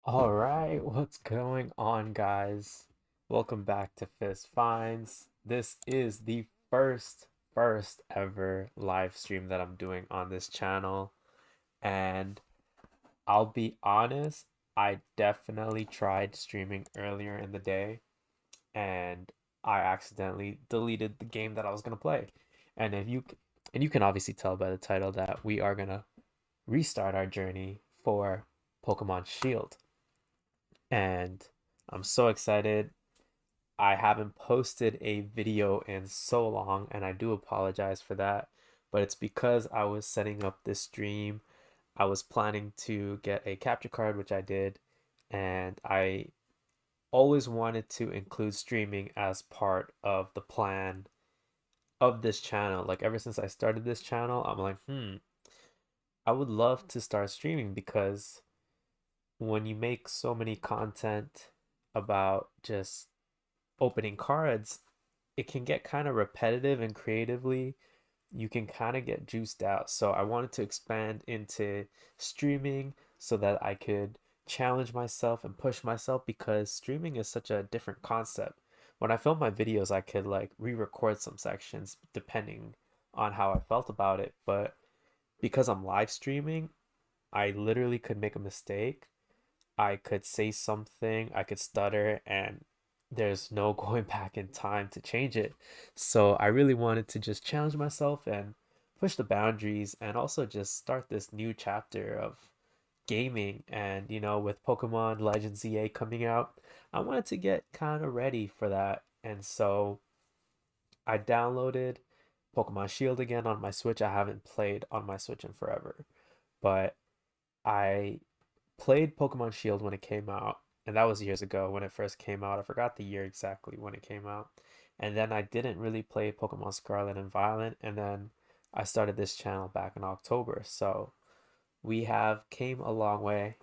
All right, what's going on, guys? Welcome back to Fizz Finds. This is the first ever live stream that I'm doing on this channel, and I'll be honest, I definitely tried streaming earlier in the day, and I accidentally deleted the game that I was gonna play. And if you and you can obviously tell by the title that we are gonna restart our journey for Pokemon Shield. And I'm so excited. I haven't posted a video in so long, and I do apologize for that. But it's because I was setting up this stream. I was planning to get a capture card, which I did, and I always wanted to include streaming as part of the plan of this channel. Like ever since I started this channel, I'm like, I would love to start streaming because when you make so many content about just opening cards, it can get kind of repetitive and creatively you can kind of get juiced out. So I wanted to expand into streaming so that I could challenge myself and push myself because streaming is such a different concept. When I film my videos, I could like re-record some sections depending on how I felt about it, but because I'm live streaming, I literally could make a mistake. I could say something, I could stutter, and there's no going back in time to change it. So I really wanted to just challenge myself and push the boundaries and also just start this new chapter of gaming. And, with Pokemon Legends EA coming out, I wanted to get kind of ready for that. And so I downloaded Pokemon Shield again on my Switch. I haven't played on my Switch in forever, but I played Pokemon Shield when it came out, and that was years ago when it first came out. I forgot the year exactly when it came out. And then I didn't really play Pokemon Scarlet and Violet, and then I started this channel back in October. So we have came a long way,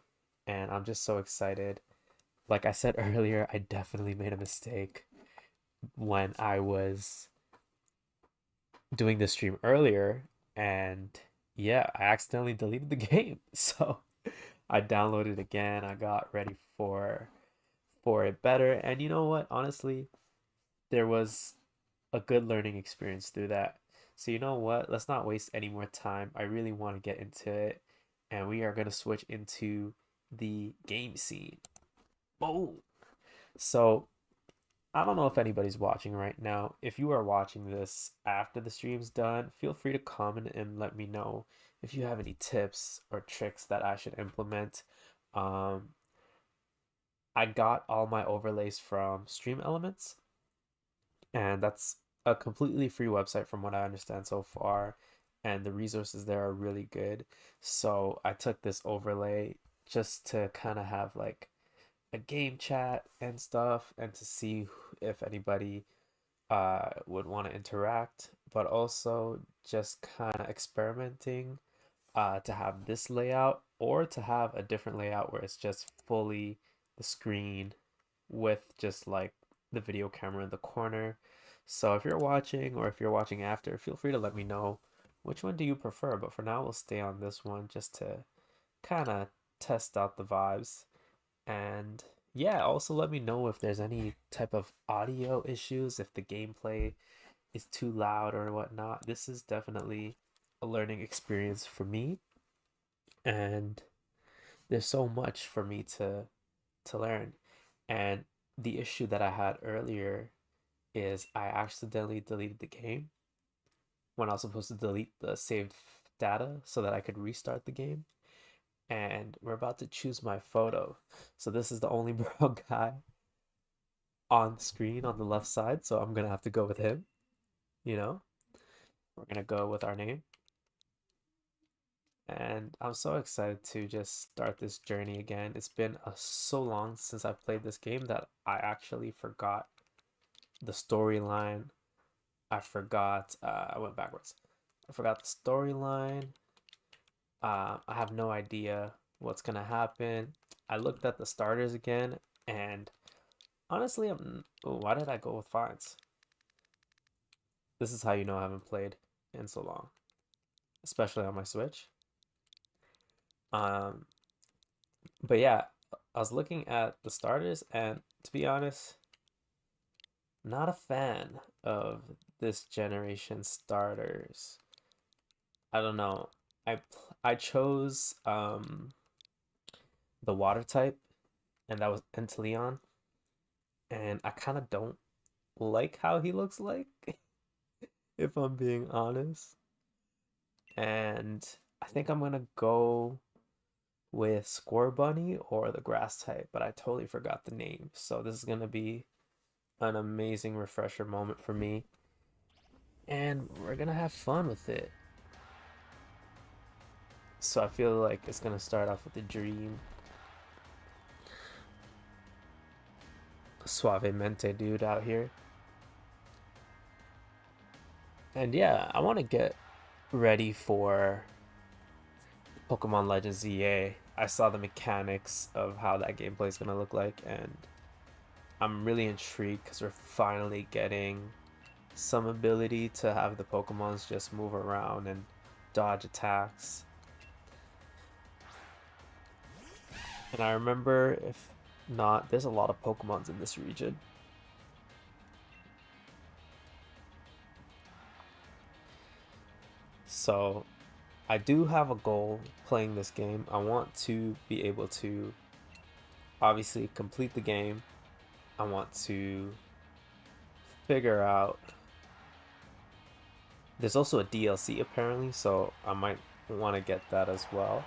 and I'm just so excited. Like I said earlier, I definitely made a mistake when I was doing this stream earlier, and yeah, I accidentally deleted the game. So I downloaded it again. I got ready for it better. And you know what? Honestly, there was a good learning experience through that. So you know what? Let's not waste any more time. I really want to get into it, and we are going to switch into the game scene. Boom. So I don't know if anybody's watching right now. If you are watching this after the stream's done, feel free to comment and let me know if you have any tips or tricks that I should implement. Um, I got all my overlays from Stream Elements, and that's a completely free website from what I understand so far, and the resources there are really good. So I took this overlay just to kind of have like a game chat and stuff and to see if anybody would want to interact, but also just kind of experimenting to have this layout or to have a different layout where it's just fully the screen with just like the video camera in the corner. So if you're watching or if you're watching after, feel free to let me know which one do you prefer. But for now, we'll stay on this one just to kind of test out the vibes. And yeah, also let me know if there's any type of audio issues, if the gameplay is too loud or whatnot. This is definitely a learning experience for me, and there's so much for me to learn. And the issue that I had earlier is I accidentally deleted the game when I was supposed to delete the saved data so that I could restart the game. And we're about to choose my photo. So this is the only brown guy on screen on the left side. So I'm gonna have to go with him, you know? We're gonna go with our name. And I'm so excited to just start this journey again. It's been so long since I've played this game that I actually forgot the storyline. I went backwards. I forgot the storyline. I have no idea what's gonna happen. I looked at the starters again, and honestly, why did I go with fines? This is how you know I haven't played in so long, especially on my Switch. Um, but yeah, I was looking at the starters, and to be honest, not a fan of this generation starters. I don't know. I chose the water type, and that was Enteleon, and I kind of don't like how he looks like, if I'm being honest. And I think I'm gonna go with Score Bunny or the grass type, but I totally forgot the name. So this is gonna be an amazing refresher moment for me, and we're gonna have fun with it. So I feel like it's gonna start off with a dream. Suavemente dude out here. And yeah, I want to get ready for Pokemon Legends ZA. I saw the mechanics of how that gameplay is going to look like, and I'm really intrigued because we're finally getting some ability to have the Pokemons just move around and dodge attacks. And I remember, if not, there's a lot of Pokemons in this region. So I do have a goal playing this game. I want to be able to obviously complete the game. I want to figure out. There's also a DLC apparently, so I might want to get that as well.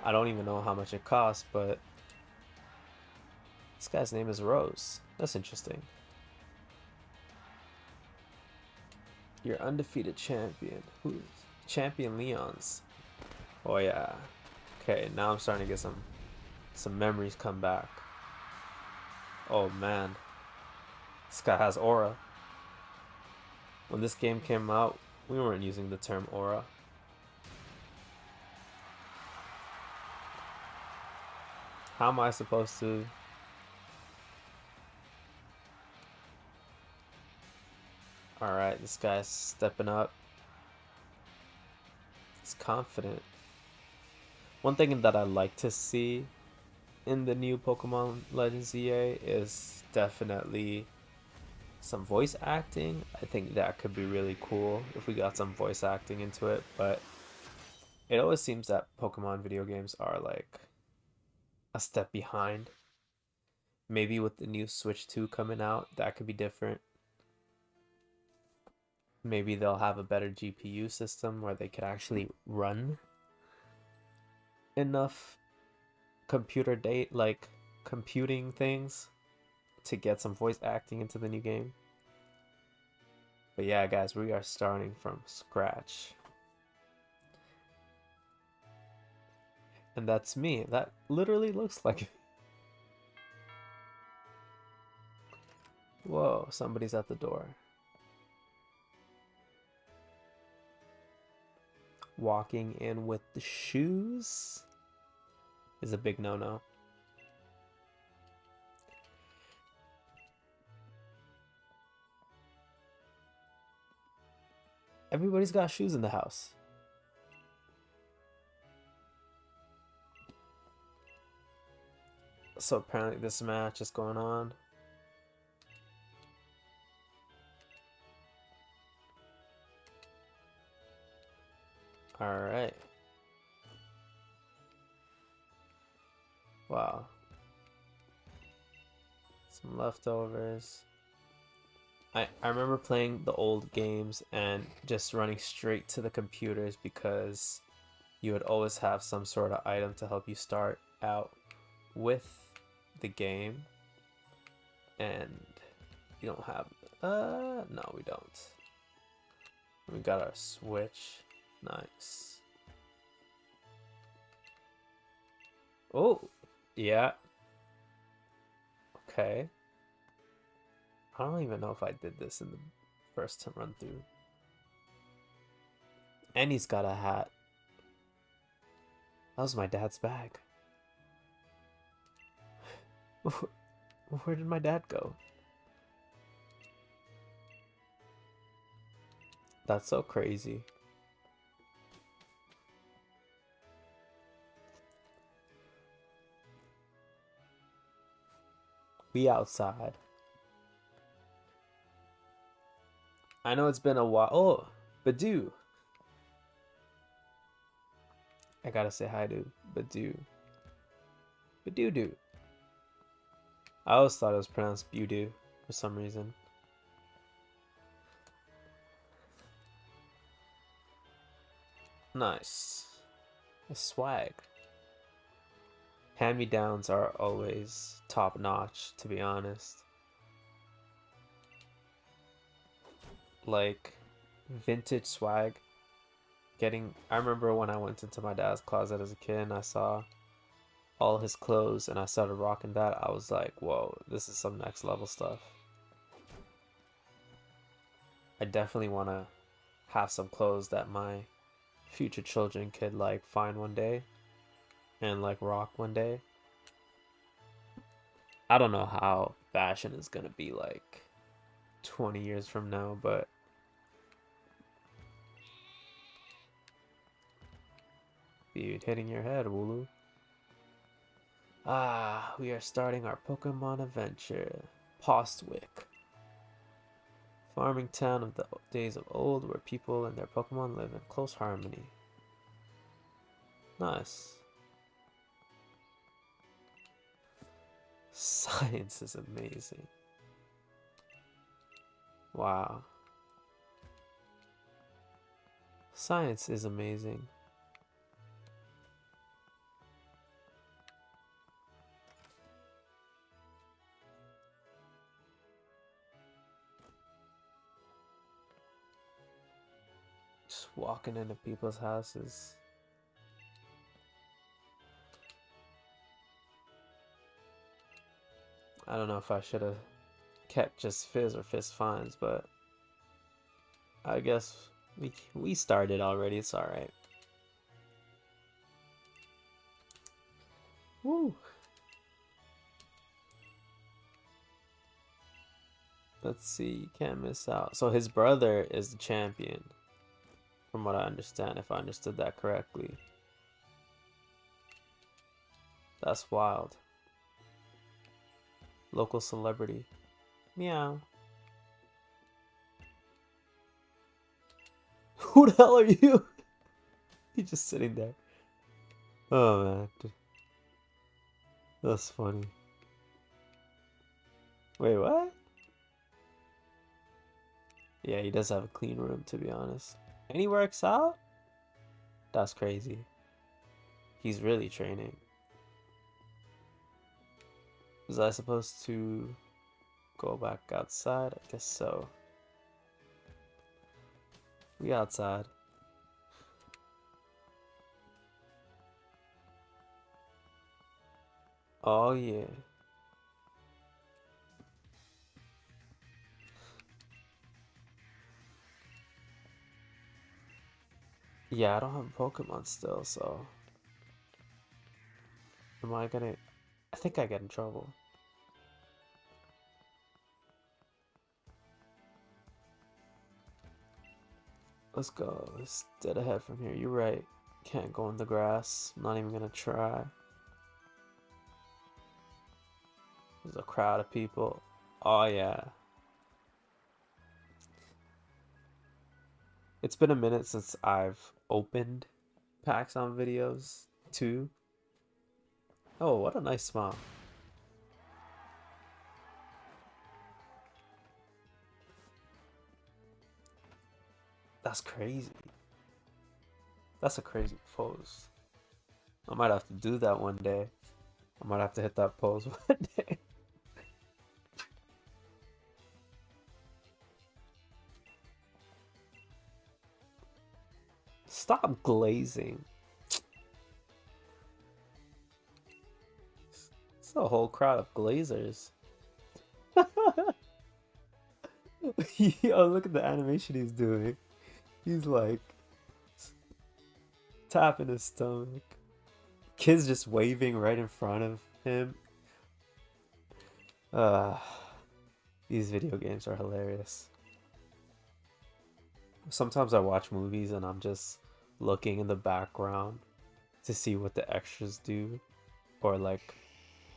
I don't even know how much it costs, but this guy's name is Rose. That's interesting. Your undefeated champion. Who's Champion Leon's? Oh yeah. Okay, now I'm starting to get some memories come back. Oh man. This guy has aura. When this game came out, we weren't using the term aura. How am I supposed to? Alright, this guy's stepping up. He's confident. One thing that I like to see in the new Pokemon Legends ZA is definitely some voice acting. I think that could be really cool if we got some voice acting into it, but it always seems that Pokemon video games are like a step behind. Maybe with the new Switch 2 coming out, that could be different. Maybe they'll have a better GPU system where they could actually run enough computing things to get some voice acting into the new game. But yeah, guys, we are starting from scratch. And that's me. That literally looks like. Whoa, somebody's at the door. Walking in with the shoes is a big no-no. Everybody's got shoes in the house. So apparently this match is going on. Alright. Wow. Some leftovers. I remember playing the old games and just running straight to the computers because you would always have some sort of item to help you start out with the game. And you don't have no, we don't. We got our Switch. Nice. Oh, yeah. Okay. I don't even know if I did this in the first run through. And he's got a hat. That was my dad's bag. Where did my dad go? That's so crazy. We outside. I know it's been a while. Oh, Badu. I gotta say hi to Badu. Badoo. I always thought it was pronounced Budu for some reason. Nice. A swag. Hand-me-downs are always top notch, to be honest. Like vintage swag. I remember when I went into my dad's closet as a kid and I saw all his clothes and I started rocking that. I was like, whoa, this is some next level stuff. I definitely want to have some clothes that my future children could like find one day and like rock one day. I don't know how fashion is gonna be like 20 years from now, but dude, hitting your head, Wooloo. Ah, we are starting our Pokemon adventure. Postwick. Farming town of the days of old where people and their Pokemon live in close harmony. Nice. Science is amazing. Wow. Science is amazing. Just walking into people's houses. I don't know if I should have kept just Fizz or Fizz Finds, but I guess we started already. It's all right. Woo. Let's see. You can't miss out. So his brother is the champion, from what I understand. If I understood that correctly. That's wild. Local celebrity. Meow. Who the hell are you? He's just sitting there. Oh man. That's funny. Wait, what? Yeah, he does have a clean room, to be honest. And he works out? That's crazy. He's really training. Was I supposed to go back outside? I guess so. We outside. Oh yeah. Yeah, I don't have Pokemon still, so am I gonna... I think I get in trouble. Let's go. It's dead ahead from here. You're right. Can't go in the grass. I'm not even gonna try. There's a crowd of people. Oh yeah. It's been a minute since I've opened packs on videos too. Oh, what a nice smile. That's crazy. That's a crazy pose. I might have to do that one day. I might have to hit that pose one day. Stop glazing. It's a whole crowd of glazers. Yo, look at the animation he's doing. He's like tapping his stomach. Kids just waving right in front of him. Uh, these video games are hilarious. Sometimes I watch movies and I'm just looking in the background to see what the extras do or like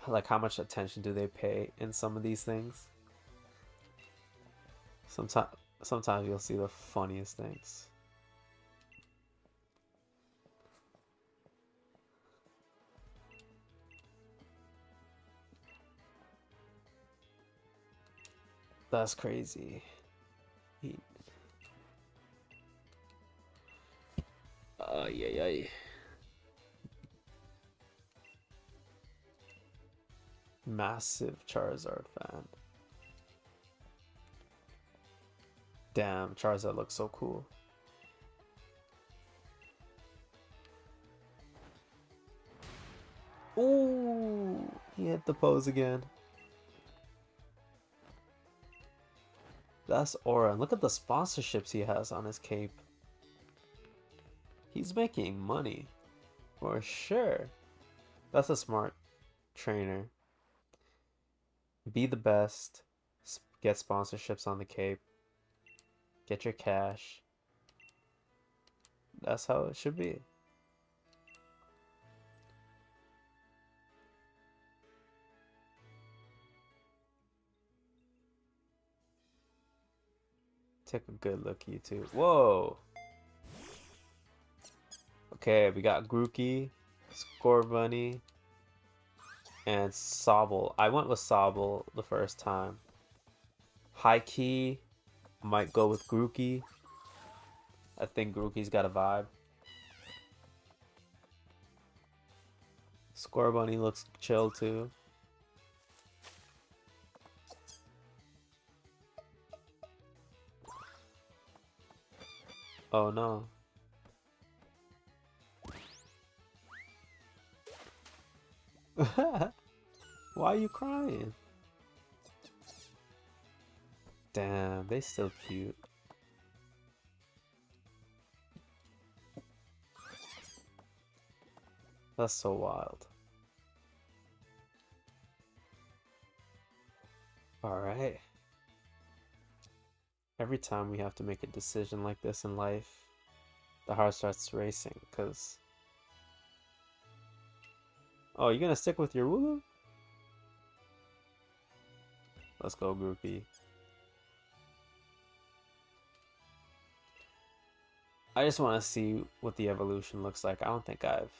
Like how much attention do they pay in some of these things? Sometimes sometimes you'll see the funniest things. That's crazy. He, yeah, yeah. Massive Charizard fan. Damn, Charizard looks so cool. Ooh, he hit the pose again. That's Aura. And look at the sponsorships he has on his cape. He's making money. For sure. That's a smart trainer. Be the best. Get sponsorships on the cape. Get your cash. That's how it should be. Take a good look, YouTube. Whoa. Okay, we got Grookey, Scorbunny, and Sobble. I went with Sobble the first time. High key, might go with Grookey. I think Grookey's got a vibe. Scorbunny looks chill too. Oh no. Why are you crying? Damn, they still cute. That's so wild. Alright. Every time we have to make a decision like this in life, the heart starts racing, because... Oh, you're gonna stick with your Wooloo? Let's go, Groupie. I just want to see what the evolution looks like. I don't think I've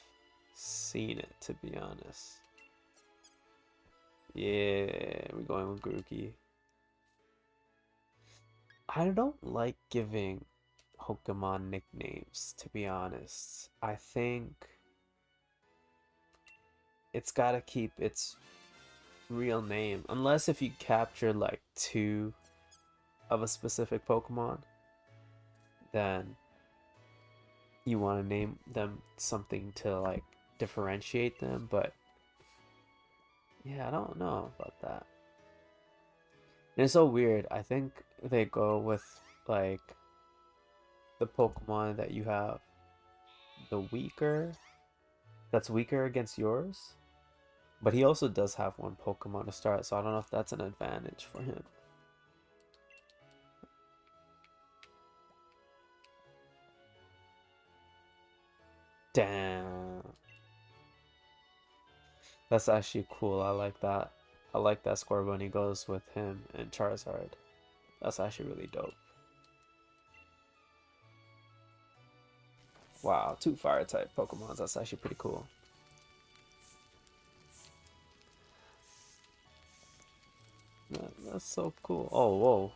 seen it, to be honest. Yeah, we're going with Grookey. I don't like giving Pokemon nicknames, to be honest. I think it's gotta keep its real name. Unless if you capture like 2 of a specific Pokemon, then you want to name them something to like differentiate them. But yeah, I don't know about that. And it's so weird. I think they go with like the Pokemon that you have the weaker, that's weaker against yours. But he also does have one Pokemon to start, so I don't know if that's an advantage for him. Damn. That's actually cool. I like that. I like that Scorbunny goes with him and Charizard. That's actually really dope. Wow, 2 fire type Pokemons. That's actually pretty cool. That's so cool. Oh, whoa.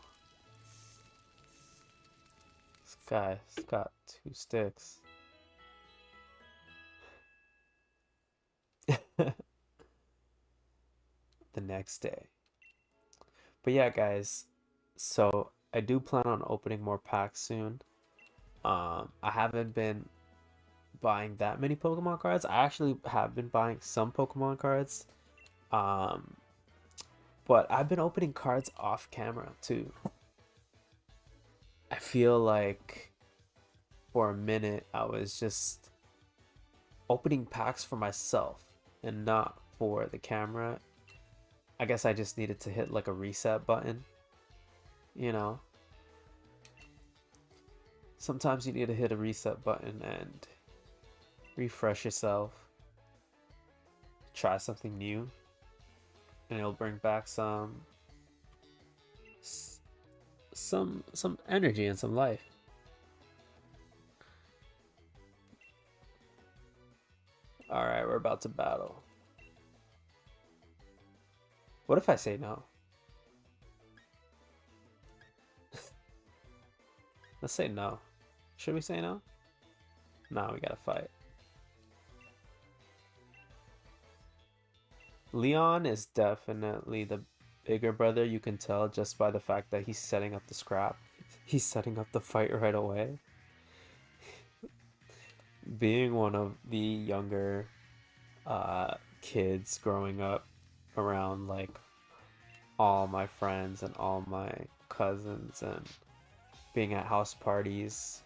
This guy's got 2 sticks. The next day. But yeah, guys. So I do plan on opening more packs soon. I haven't been buying that many Pokemon cards. I actually have been buying some Pokemon cards. Um, but I've been opening cards off camera too. I feel like for a minute I was just opening packs for myself and not for the camera. I guess I just needed to hit like a reset button, you know. Sometimes you need to hit a reset button and refresh yourself, try something new. and it'll bring back some energy and some life. All right, we're about to battle. What if I say no? Let's say no. Should we say no? No, we gotta fight. Leon is definitely the bigger brother. You can tell just by the fact that he's setting up the scrap. He's setting up the fight right away. Being one of the younger kids growing up around like all my friends and all my cousins and being at house parties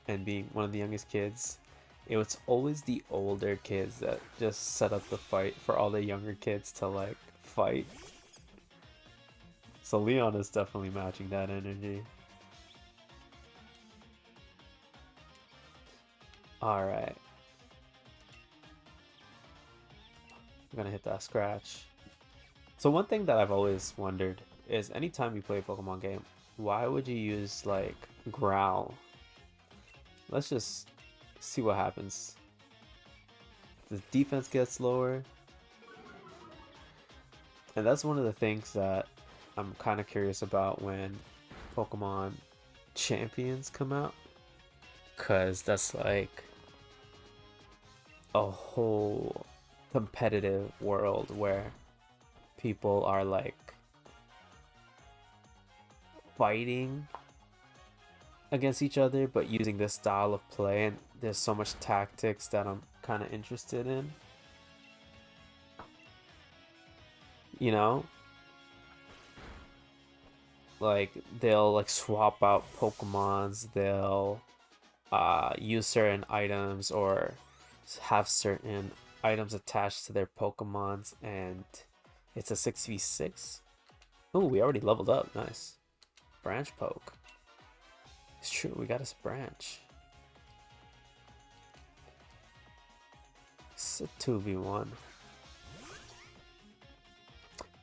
and being one of the youngest kids, it was always the older kids that just set up the fight for all the younger kids to like fight. So Leon is definitely matching that energy. All right. I'm gonna hit that scratch. So one thing that I've always wondered is anytime you play a Pokemon game, why would you use like Growl? Let's just see what happens. The defense gets lower. And that's one of the things that I'm kind of curious about when Pokemon Champions come out. Because that's like a whole competitive world where people are like fighting against each other but using this style of play, and there's so much tactics that I'm kind of interested in, you know, like they'll like swap out Pokemons, they'll use certain items or have certain items attached to their Pokemons, and it's a 6v6. Oh, we already leveled up. Nice. Branch poke. It's true, we got us branch. It's a 2v1.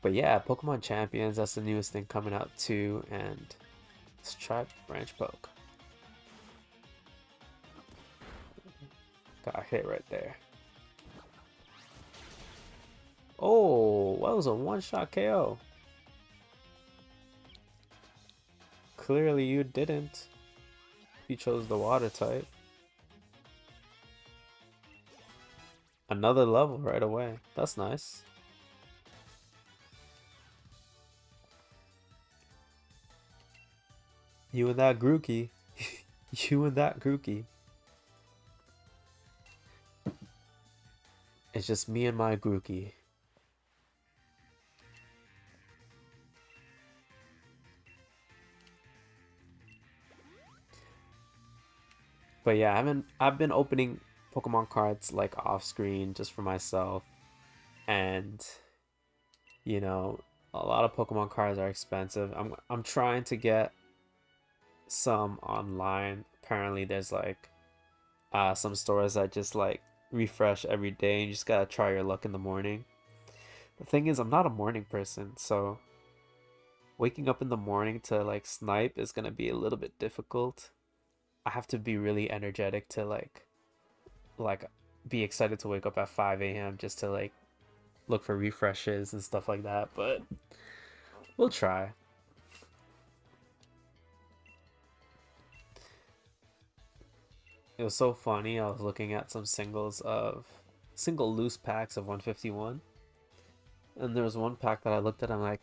But yeah, Pokemon Champions, that's the newest thing coming out too, and let's try branch poke. Got hit right there. Oh, that was a one-shot KO. Clearly you didn't. You chose the water type. Another level right away. That's nice. You and that Grookey. You and that Grookey. It's just me and my Grookey. But yeah, I've been opening Pokemon cards like off screen just for myself, and you know, a lot of Pokemon cards are expensive. I'm trying to get some online. Apparently there's like some stores that just like refresh every day and you just gotta try your luck in the morning. The thing is, I'm not a morning person, so waking up in the morning to like snipe is gonna be a little bit difficult. I have to be really energetic to like be excited to wake up at 5 a.m. just to like look for refreshes and stuff like that, but we'll try. It was so funny. I was looking at some single loose packs of 151, and there was one pack that I looked at. I'm like,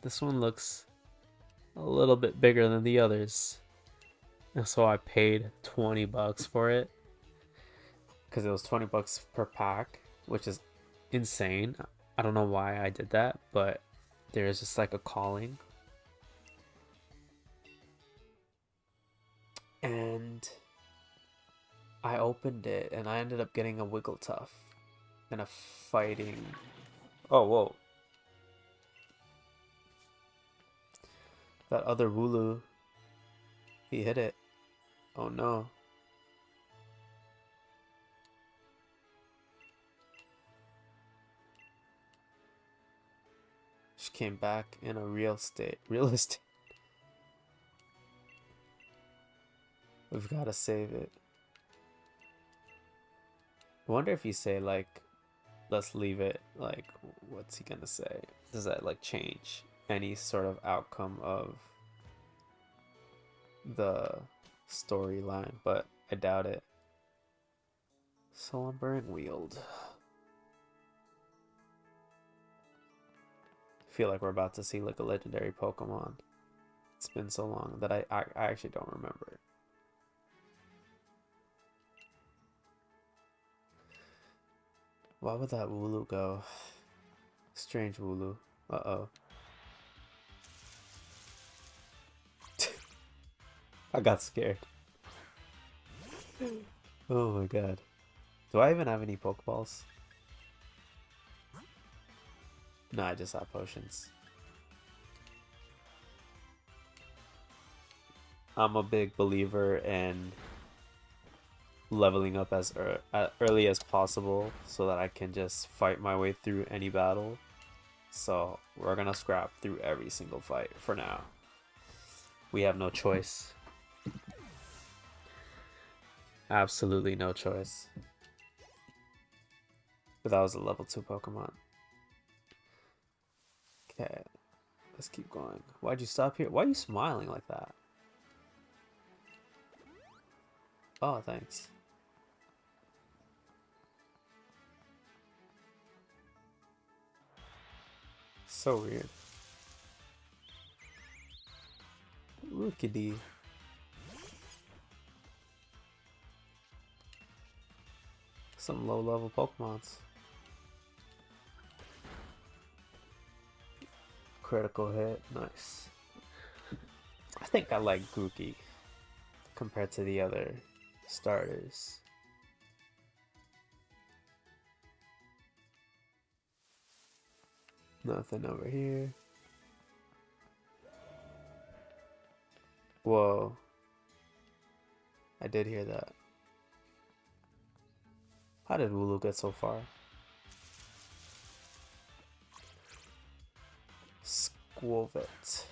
this one looks a little bit bigger than the others. And so I paid $20 for it because it was $20 per pack, which is insane. I don't know why I did that, but there's just like a calling. And I opened it and I ended up getting a Wigglytuff and a fighting. Oh, whoa. That other Wooloo, he hit it. Oh no. She came back in a real estate. Real estate. We've got to save it. I wonder if you say like, let's leave it. Like, what's he gonna say? Does that like change any sort of outcome of the storyline? But I doubt it. Slumbering Wield. I feel like we're about to see like a legendary Pokemon. It's been so long that I actually don't remember. Why would that Wooloo go? Strange Wooloo. Uh-oh. I got scared. Oh my god. Do I even have any Pokeballs? No, I just have potions. I'm a big believer in leveling up as early as possible so that I can just fight my way through any battle. So we're gonna scrap through every single fight for now. We have no choice. Absolutely no choice. But that was a level 2 Pokemon. Okay, let's keep going. Why'd you stop here? Why are you smiling like that? Oh, thanks. So weird. Rookidee. Some low level Pokemons. Critical hit, nice. I think I like Grookey compared to the other starters. Nothing over here. Whoa. I did hear that. How did Wooloo get so far? Squovet.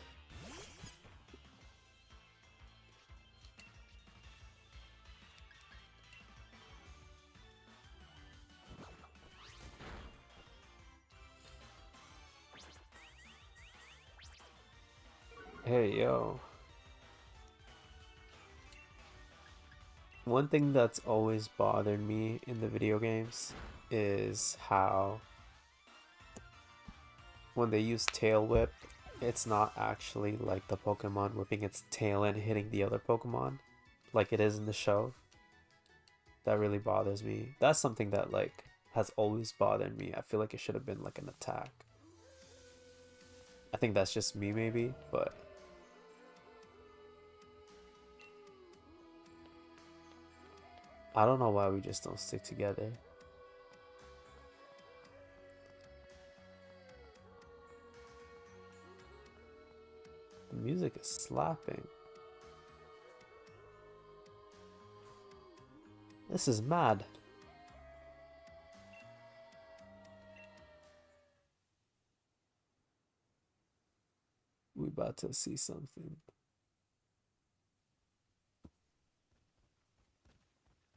Hey, yo. One thing that's always bothered me in the video games is how when they use Tail Whip, it's not actually like the Pokemon whipping its tail and hitting the other Pokemon like it is in the show. That really bothers me. That's something that like has always bothered me. I feel like it should have been like an attack. I think that's just me maybe, but I don't know why we just don't stick together. The music is slapping. This is mad. We about to see something.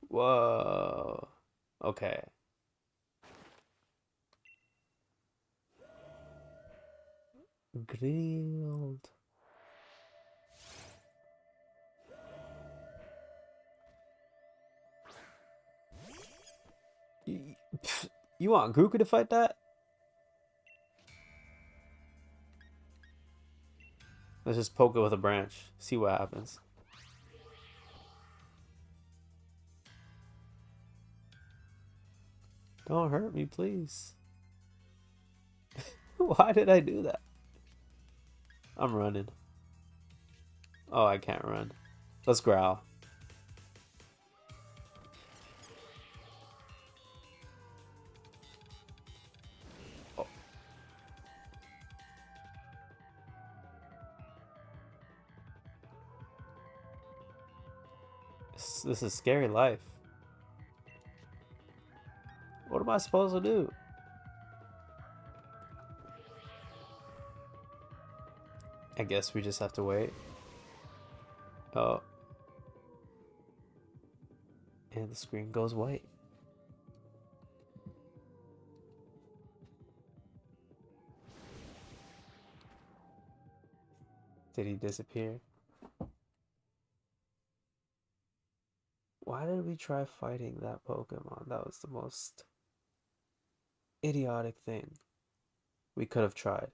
Whoa. Okay. Grilled. You want Grookey to fight that? Let's just poke it with a branch. See what happens. Don't hurt me, please. Why did I do that? I'm running. Oh, I can't run. Let's growl. Oh. This is scary life. What am I supposed to do? I guess we just have to wait. Oh. And the screen goes white. Did he disappear? Why did we try fighting that Pokemon? That was the most idiotic thing we could have tried.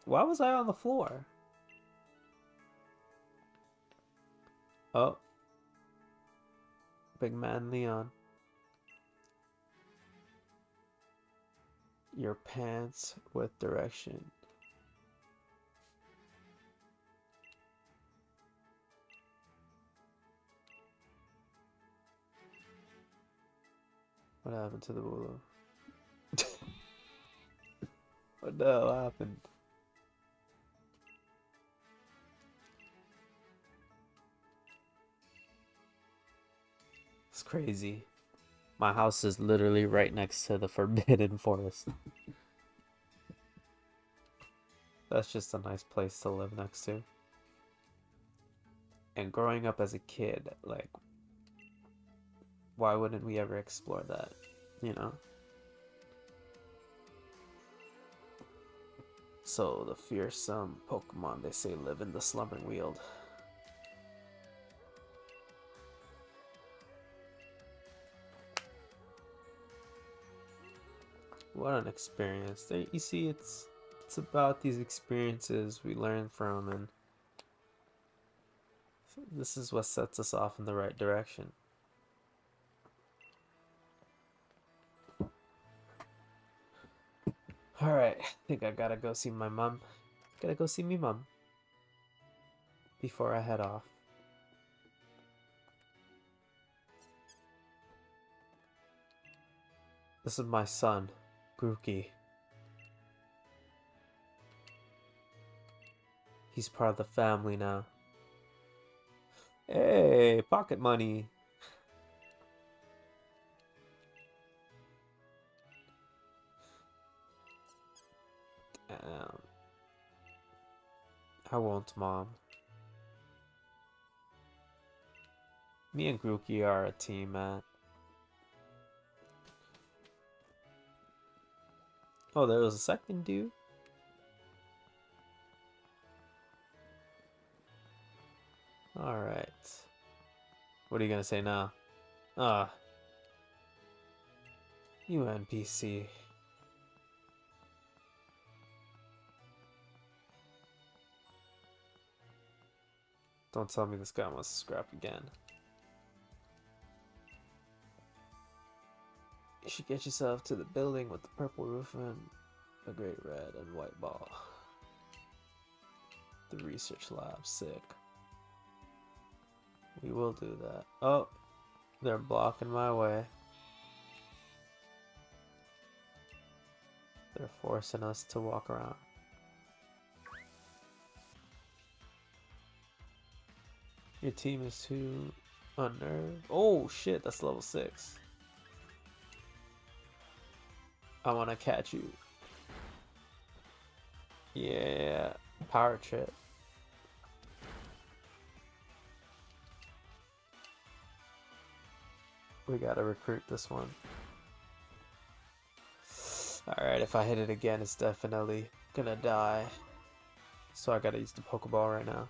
Why was I on the floor? Oh. Big man Leon. Your pants with direction. What happened to the Wooloo? What the hell happened? It's crazy. My house is literally right next to the Forbidden Forest. That's just a nice place to live next to. And growing up as a kid, like, why wouldn't we ever explore that, you know? So the fearsome Pokemon, they say, live in the slumbering weald. What an experience. There, you see, it's about these experiences we learn from, and this is what sets us off in the right direction. Alright, I think I gotta go see my mom. Gotta go see me mom before I head off. This is my son, Grookey. He's part of the family now. Hey, pocket money. Damn. I won't, Mom. Me and Grookey are a team, man. Oh, there was a second dude? Alright. What are you gonna say now? Ah. You NPC. Don't tell me this guy wants to scrap again. You should get yourself to the building with the purple roof and a great red and white ball. The research lab, sick. We will do that. Oh, they're blocking my way. They're forcing us to walk around. Your team is too unnerved. Oh shit, that's level 6. I want to catch you. Yeah, power trip. We gotta recruit this one. Alright, if I hit it again, it's definitely gonna die. So I gotta use the Pokeball right now.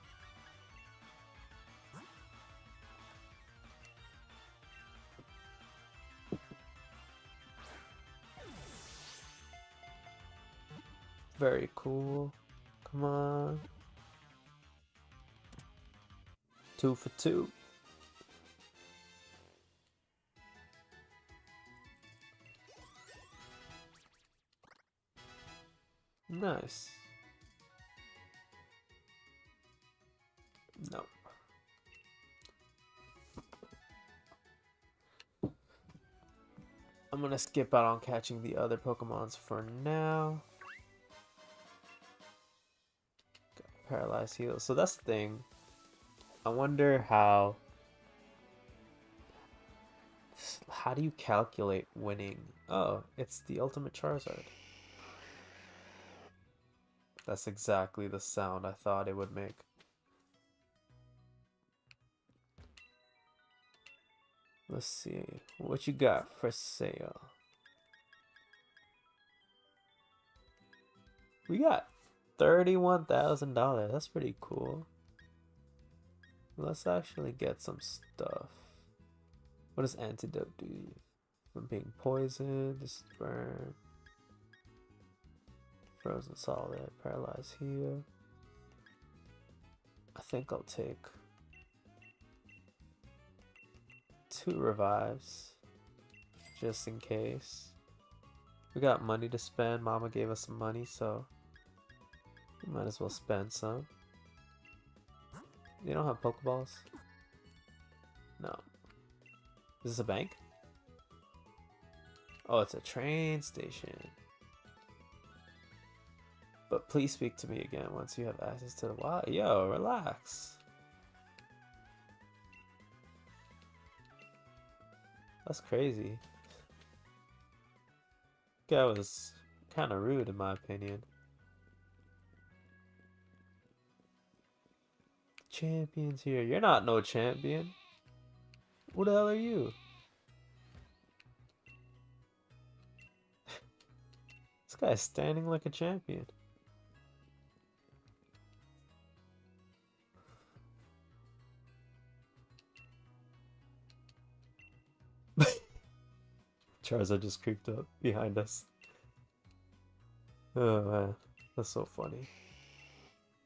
Very cool. Come on. 2 for 2. Nice. No. I'm gonna skip out on catching the other Pokemons for now. Got Paralyzed Heal. So that's the thing. I wonder how How do you calculate winning? Oh, it's the ultimate Charizard. That's exactly the sound I thought it would make. Let's see. What you got for sale? We got $31,000. That's pretty cool. Let's actually get some stuff. What does antidote do? From being poisoned, this burn, frozen solid, paralyzed heal. I think I'll take 2 revives just in case. We got money to spend. Mama gave us some money, so we might as well spend some. They don't have Pokeballs? No. Is this a bank? Oh, it's a train station. But please speak to me again once you have access to the wild. Yo, relax. That's crazy. Guy was kind of rude in my opinion. Champions here. You're not no champion. Who the hell are you? This guy's standing like a champion. Charizard just creeped up behind us. Oh man, that's so funny.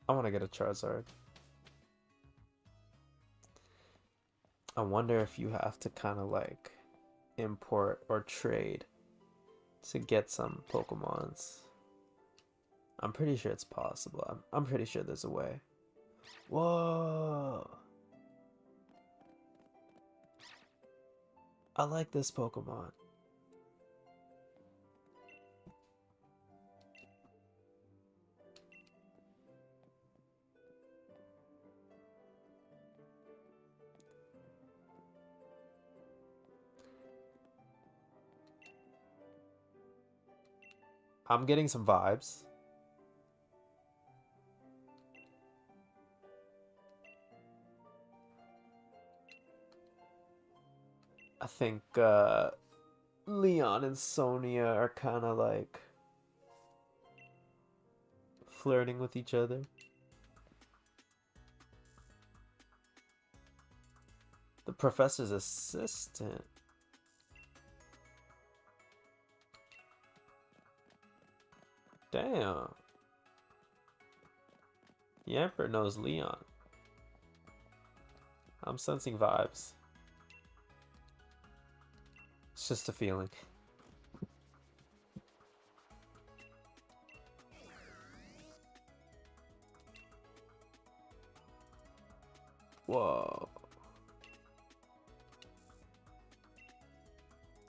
I want to get a Charizard. I wonder if you have to kind of like import or trade to get some Pokemons. I'm pretty sure it's possible. I'm pretty sure there's a way. Whoa! I like this Pokemon. I'm getting some vibes. I think Leon and Sonia are kind of like flirting with each other. The professor's assistant. Damn. The Emperor knows Leon. I'm sensing vibes. It's just a feeling. Whoa.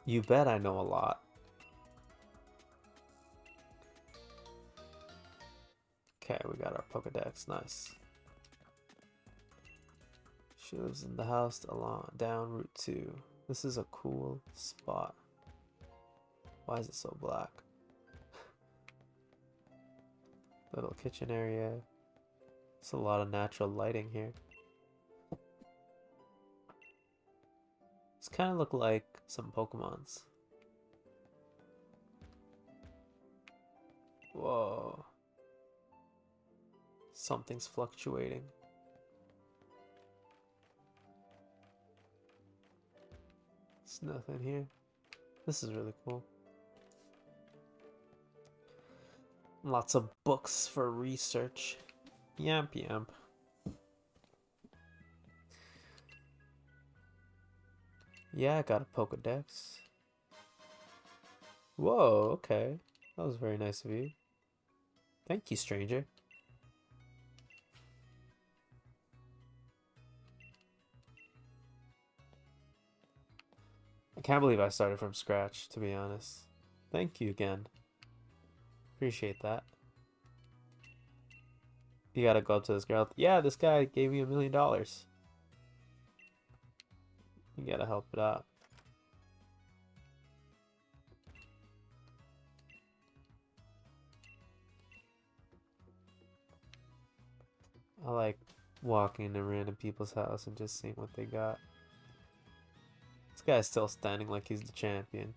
You bet I know a lot. Okay, we got our Pokedex. Nice. She lives in the house along down Route 2. This is a cool spot. Why is it so black? Little kitchen area. It's a lot of natural lighting here. This kind of look like some Pokemons. Whoa. Something's fluctuating. There's nothing here. This is really cool. Lots of books for research. Yamp yamp. Yeah, I got a Pokedex. Whoa, okay. That was very nice of you. Thank you, stranger. I can't believe I started from scratch, to be honest. Thank you again. Appreciate that. You gotta go up to this girl. Yeah, this guy gave me $1 million. You gotta help it out. I like walking into random people's house and just seeing what they got. This guy's still standing like he's the champion.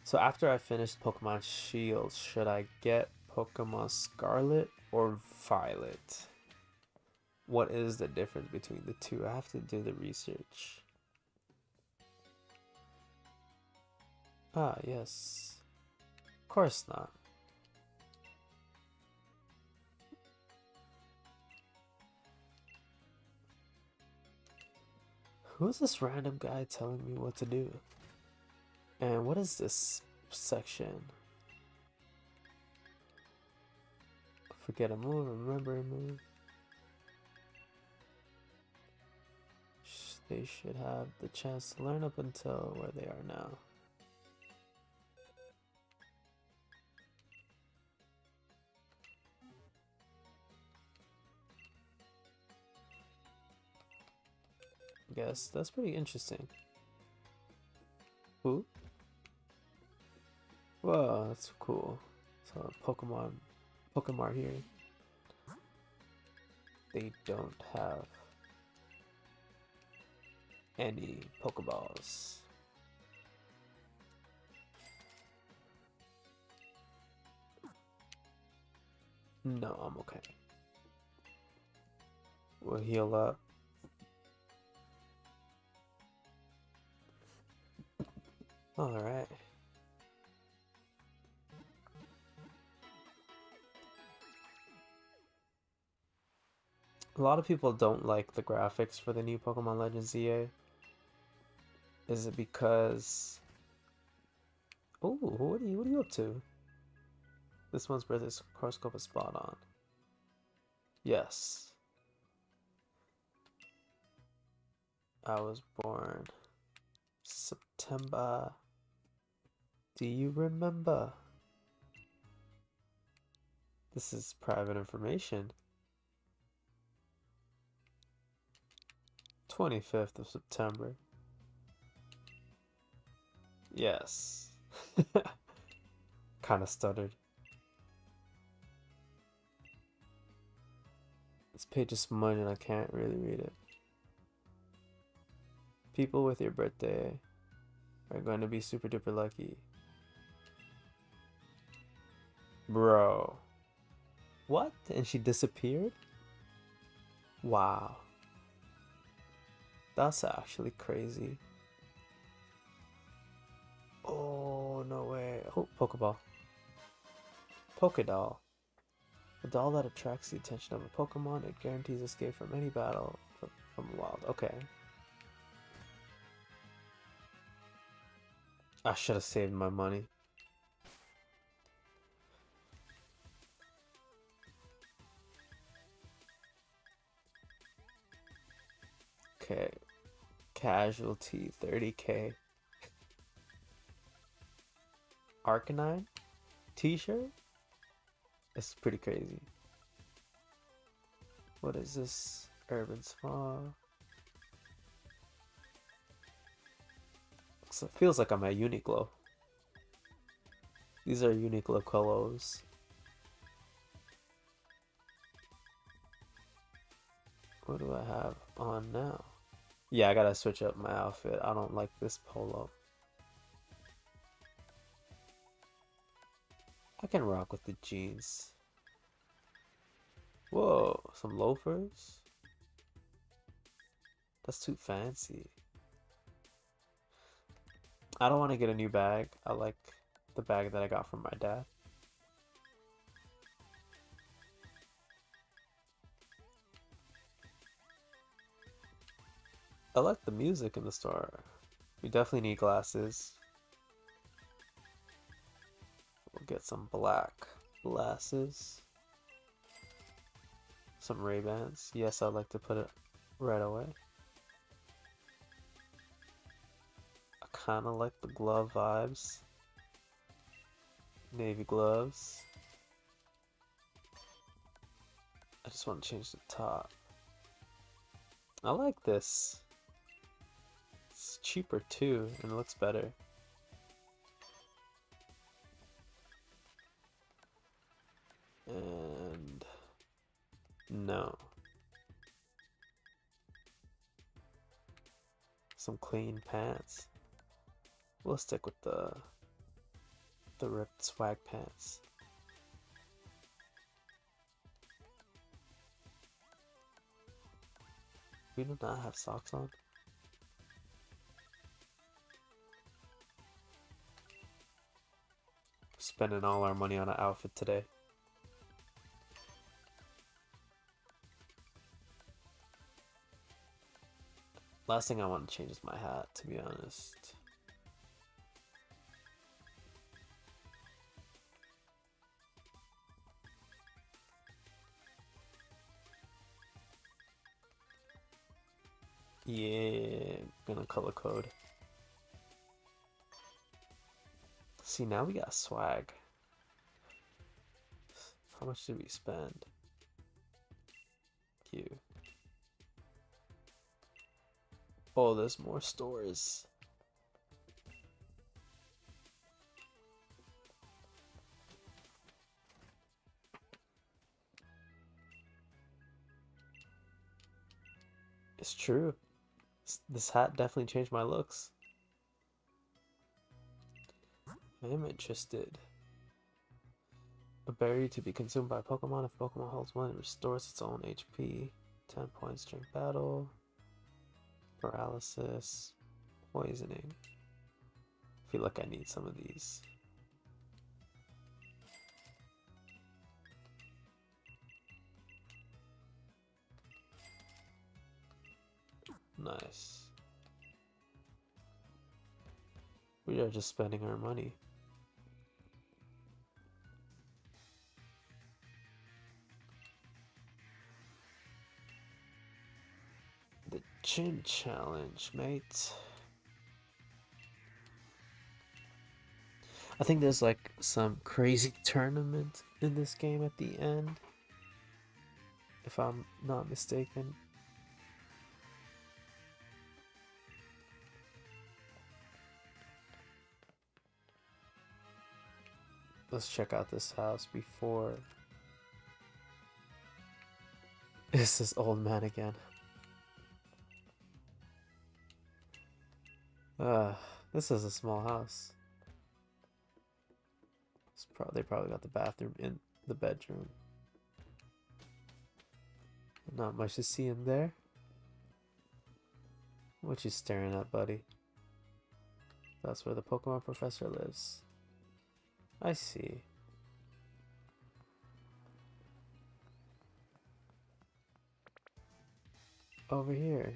So after I finish Pokemon Shield, should I get Pokemon Scarlet or Violet? What is the difference between the two? I have to do the research. Ah, yes. Of course not. Who's this random guy telling me what to do? And what is this section? Forget a move, remember a move. They should have the chance to learn up until where they are now. I guess that's pretty interesting. Who? Whoa, that's cool. So Pokemon here. They don't have any Pokeballs. No, I'm okay. We'll heal up. Alright. A lot of people don't like the graphics for the new Pokemon Legends EA. Is it because... Oh, what are you up to? This one's birthday horoscope is spot on. Yes. I was born September. Do you remember? This is private information. 25th of September. Yes. Kind of stuttered. This page is smudged and I can't really read it. People with your birthday are going to be super duper lucky. Bro. What? And she disappeared? Wow. That's actually crazy. Oh, no way. Oh, Pokeball. Pokedoll. A doll that attracts the attention of a Pokemon. It guarantees escape from any battle from the wild. Okay. I should have saved my money. Okay. Casualty, 30k. Arcanine? T-shirt? It's pretty crazy. What is this? Urban Small. So it feels like I'm at Uniqlo. These are Uniqlo clothes. What do I have on now? Yeah, I gotta switch up my outfit. I don't like this polo. I can rock with the jeans. Whoa, some loafers? That's too fancy. I don't want to get a new bag. I like the bag that I got from my dad. I like the music in the store. We definitely need glasses. We'll get some black glasses. Some Ray-Bans. Yes, I'd like to put it right away. I kind of like the glove vibes. Navy gloves. I just want to change the top. I like this. It's cheaper too, and it looks better. And no. Some clean pants. We'll stick with the ripped swag pants. We do not have socks on. Spending all our money on an outfit today. Last thing I want to change is my hat, to be honest. Yeah, gonna color code. See, now we got swag. How much did we spend? Q. Oh, there's more stores. It's true. This hat definitely changed my looks. I am interested. A berry to be consumed by a Pokemon. If Pokemon holds one, it restores its own HP. 10 points during battle. Paralysis. Poisoning. I feel like I need some of these. Nice. We are just spending our money. The Gym Challenge, mate. I think there's like some crazy tournament in this game at the end, if I'm not mistaken. Let's check out this house before. It's this old man again. This is a small house. They probably got the bathroom in the bedroom. Not much to see in there. What you staring at, buddy? That's where the Pokemon professor lives. I see. Over here.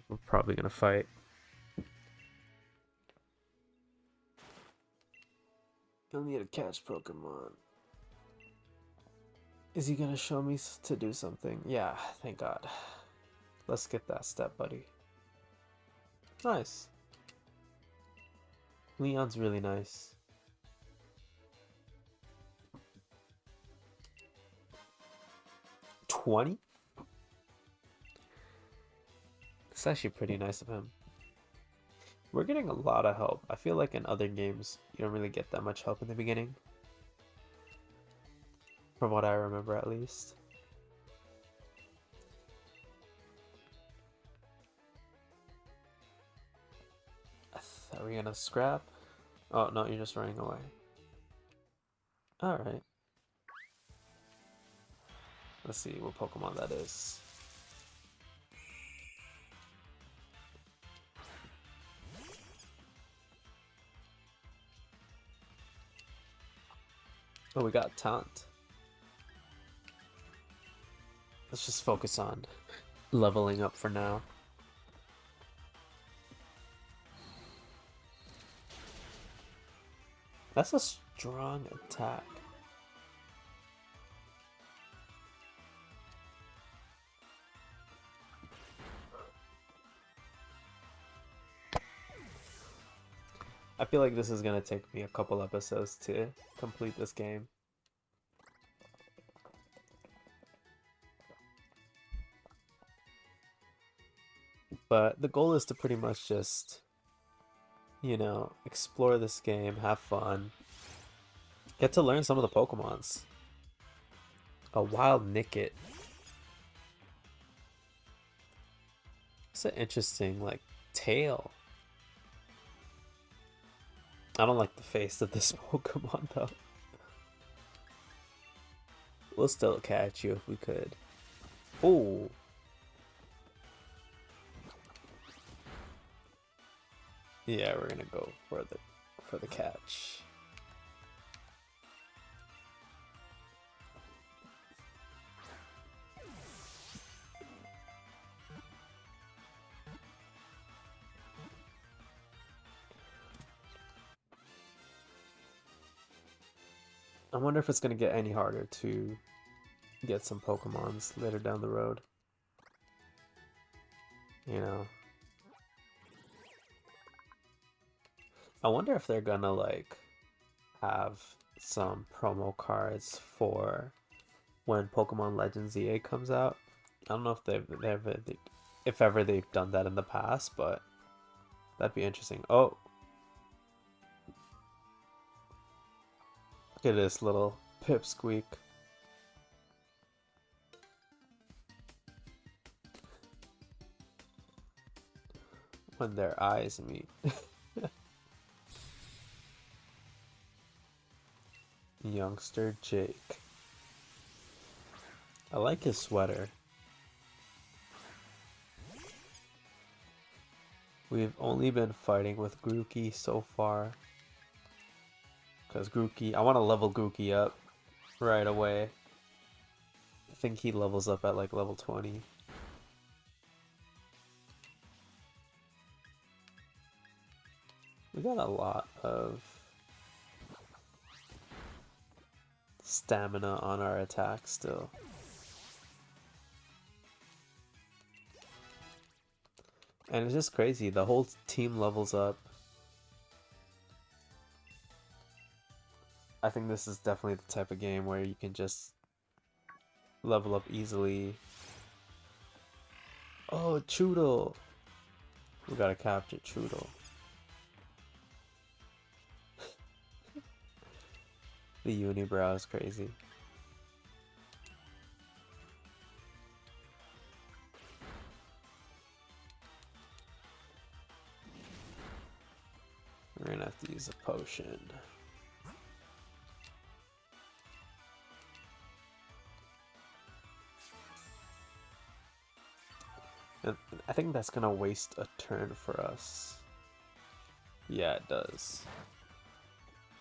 We're probably gonna fight. You'll need to catch Pokemon. Is he gonna show me to do something? Yeah, thank God. Let's get that step, buddy. Nice. Leon's really nice. $20? It's actually pretty nice of him. We're getting a lot of help. I feel like in other games, you don't really get that much help in the beginning. From what I remember, at least. Are we gonna scrap? Oh, no, you're just running away. Alright. Let's see what Pokemon that is. Oh, we got Taunt. Let's just focus on leveling up for now. That's a strong attack. I feel like this is gonna take me a couple episodes to complete this game. But the goal is to pretty much just, you know, explore this game, have fun, get to learn some of the Pokemons. A wild Nickit. It's an interesting, like, tail. I don't like the face of this Pokemon, though. We'll still catch you if we could. Oh. Yeah, we're gonna go for the catch. I wonder if it's gonna get any harder to get some Pokemons later down the road. You know. I wonder if they're gonna like have some promo cards for when Pokemon Legends EA comes out. I don't know if if ever they've done that in the past, but that'd be interesting. Oh, look at this little pipsqueak. When their eyes meet. Youngster Jake. I like his sweater. We've only been fighting with Grookey so far. Because Grookey, I want to level Grookey up right away. I think he levels up at like level 20. We got a lot of stamina on our attack still. And it's just crazy, the whole team levels up. I think this is definitely the type of game where you can just level up easily. Oh, Choodle! We gotta capture Choodle. The unibrow is crazy. We're gonna have to use a potion. And I think that's gonna waste a turn for us. Yeah, it does.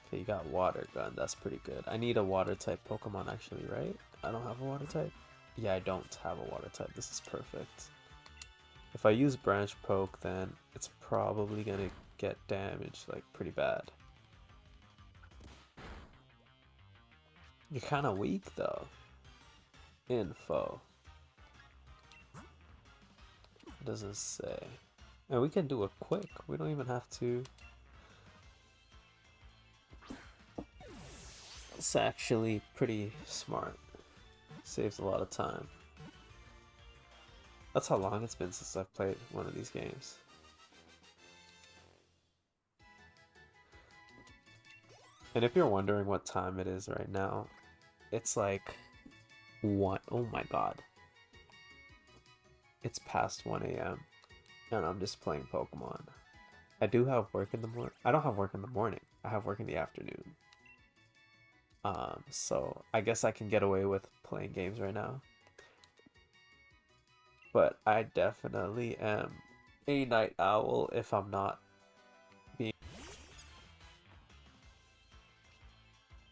Okay, you got Water Gun. That's pretty good. I need a Water type Pokemon actually, right? I don't have a Water type. Yeah, I don't have a Water type. This is perfect. If I use Branch Poke, then it's probably gonna get damaged like pretty bad. You're kind of weak though. Info. It doesn't say. And we can do it quick. We don't even have to. It's actually pretty smart. Saves a lot of time. That's how long it's been since I've played one of these games. And if you're wondering what time it is right now, it's like 1. Oh my god. It's past 1 a.m. and I'm just playing Pokemon. I do have work in the morning. I don't have work in the morning. I have work in the afternoon. So I guess I can get away with playing games right now. But I definitely am a night owl if I'm not being...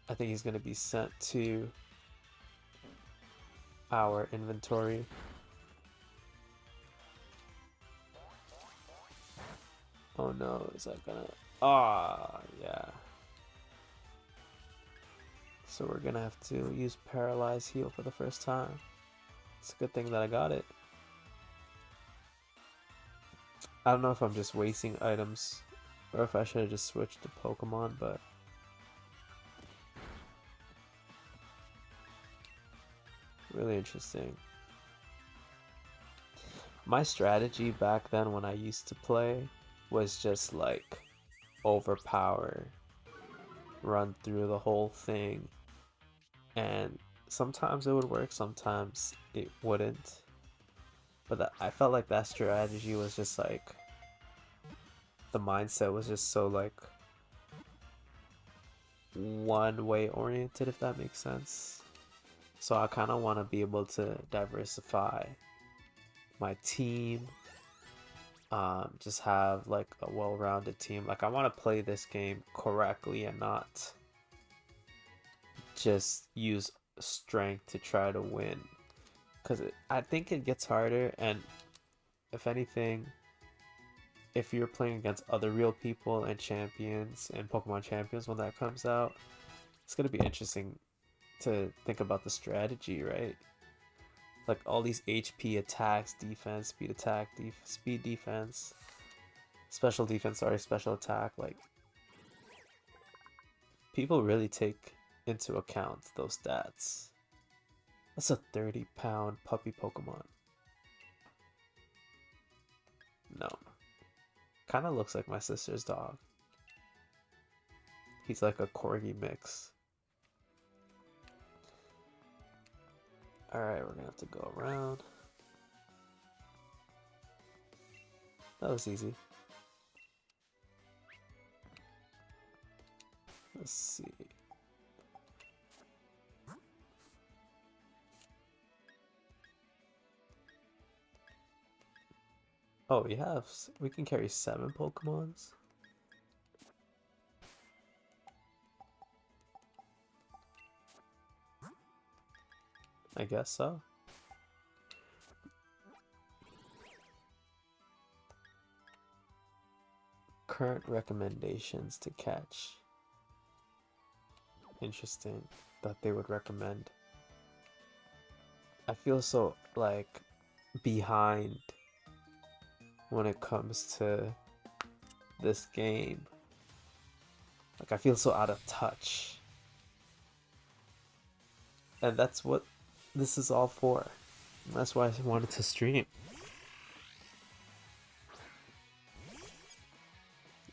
I think he's gonna be sent to our inventory. Oh no, is that gonna... Ah, yeah. So we're gonna have to use Paralyze Heal for the first time. It's a good thing that I got it. I don't know if I'm just wasting items or if I should have just switched to Pokemon, but... Really interesting. My strategy back then when I used to play was just like overpower, run through the whole thing, and sometimes it would work, sometimes it wouldn't. But I felt like that strategy was just like the mindset was just so like one way oriented, if that makes sense. So I kind of want to be able to diversify my team, just have like a well-rounded team. Like I want to play this game correctly and not just use strength to try to win, because I think it gets harder. And if anything, if you're playing against other real people and champions and Pokemon champions when that comes out, it's gonna be interesting to think about the strategy, right? Like all these HP attacks, defense, speed attack, speed defense, special defense, sorry, special attack. Like people really take into account those stats. That's a 30-pound puppy Pokemon. No. Kind of looks like my sister's dog. He's like a corgi mix. Alright, we're gonna have to go around. That was easy. Let's see. Oh, we can carry 7 Pokemons? I guess so. Current recommendations to catch. Interesting that they would recommend. I feel so like behind when it comes to this game. Like I feel so out of touch. And that's what this is all for. That's why I wanted to stream.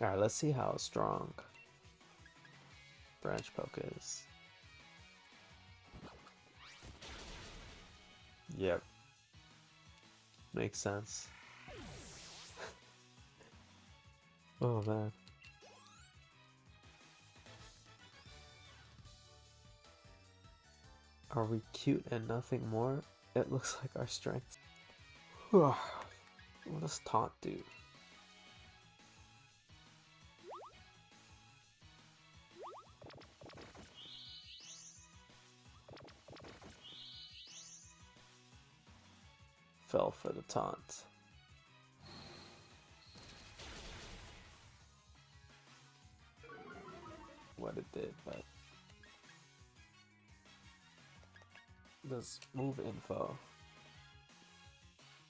Alright, let's see how strong Branch Poke is. Yep. Makes sense. Oh man. Are we cute and nothing more? It looks like our strength. What does taunt do? Fell for the taunt. What it did, but does move info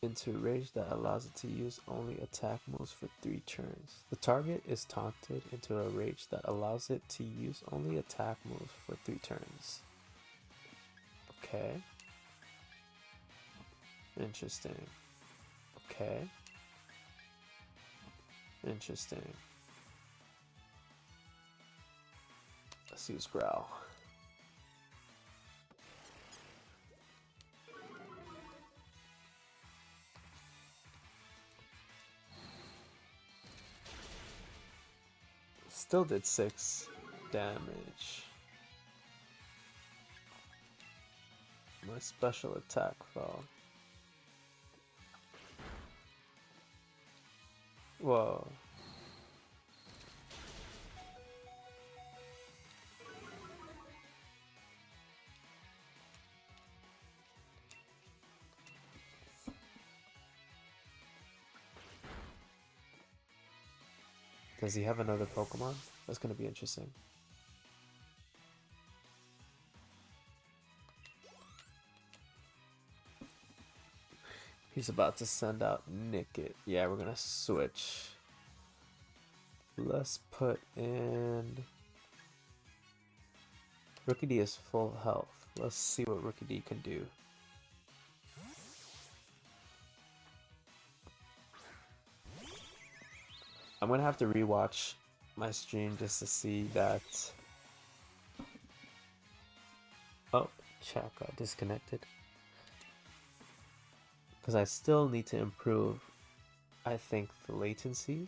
into a rage that allows it to use only attack moves for 3 turns. The target is taunted into a rage that allows it to use only attack moves for 3 turns. Okay. Interesting. Okay. Interesting. Let's use Growl. Still did 6 damage. My special attack fell. Whoa. Does he have another Pokemon? That's gonna be interesting. He's about to send out Nickit. Yeah, we're gonna switch. Let's put in... Rookie D is full health. Let's see what Rookie D can do. I'm gonna have to rewatch my stream just to see that. Oh, chat got disconnected. Because I still need to improve, I think, the latency.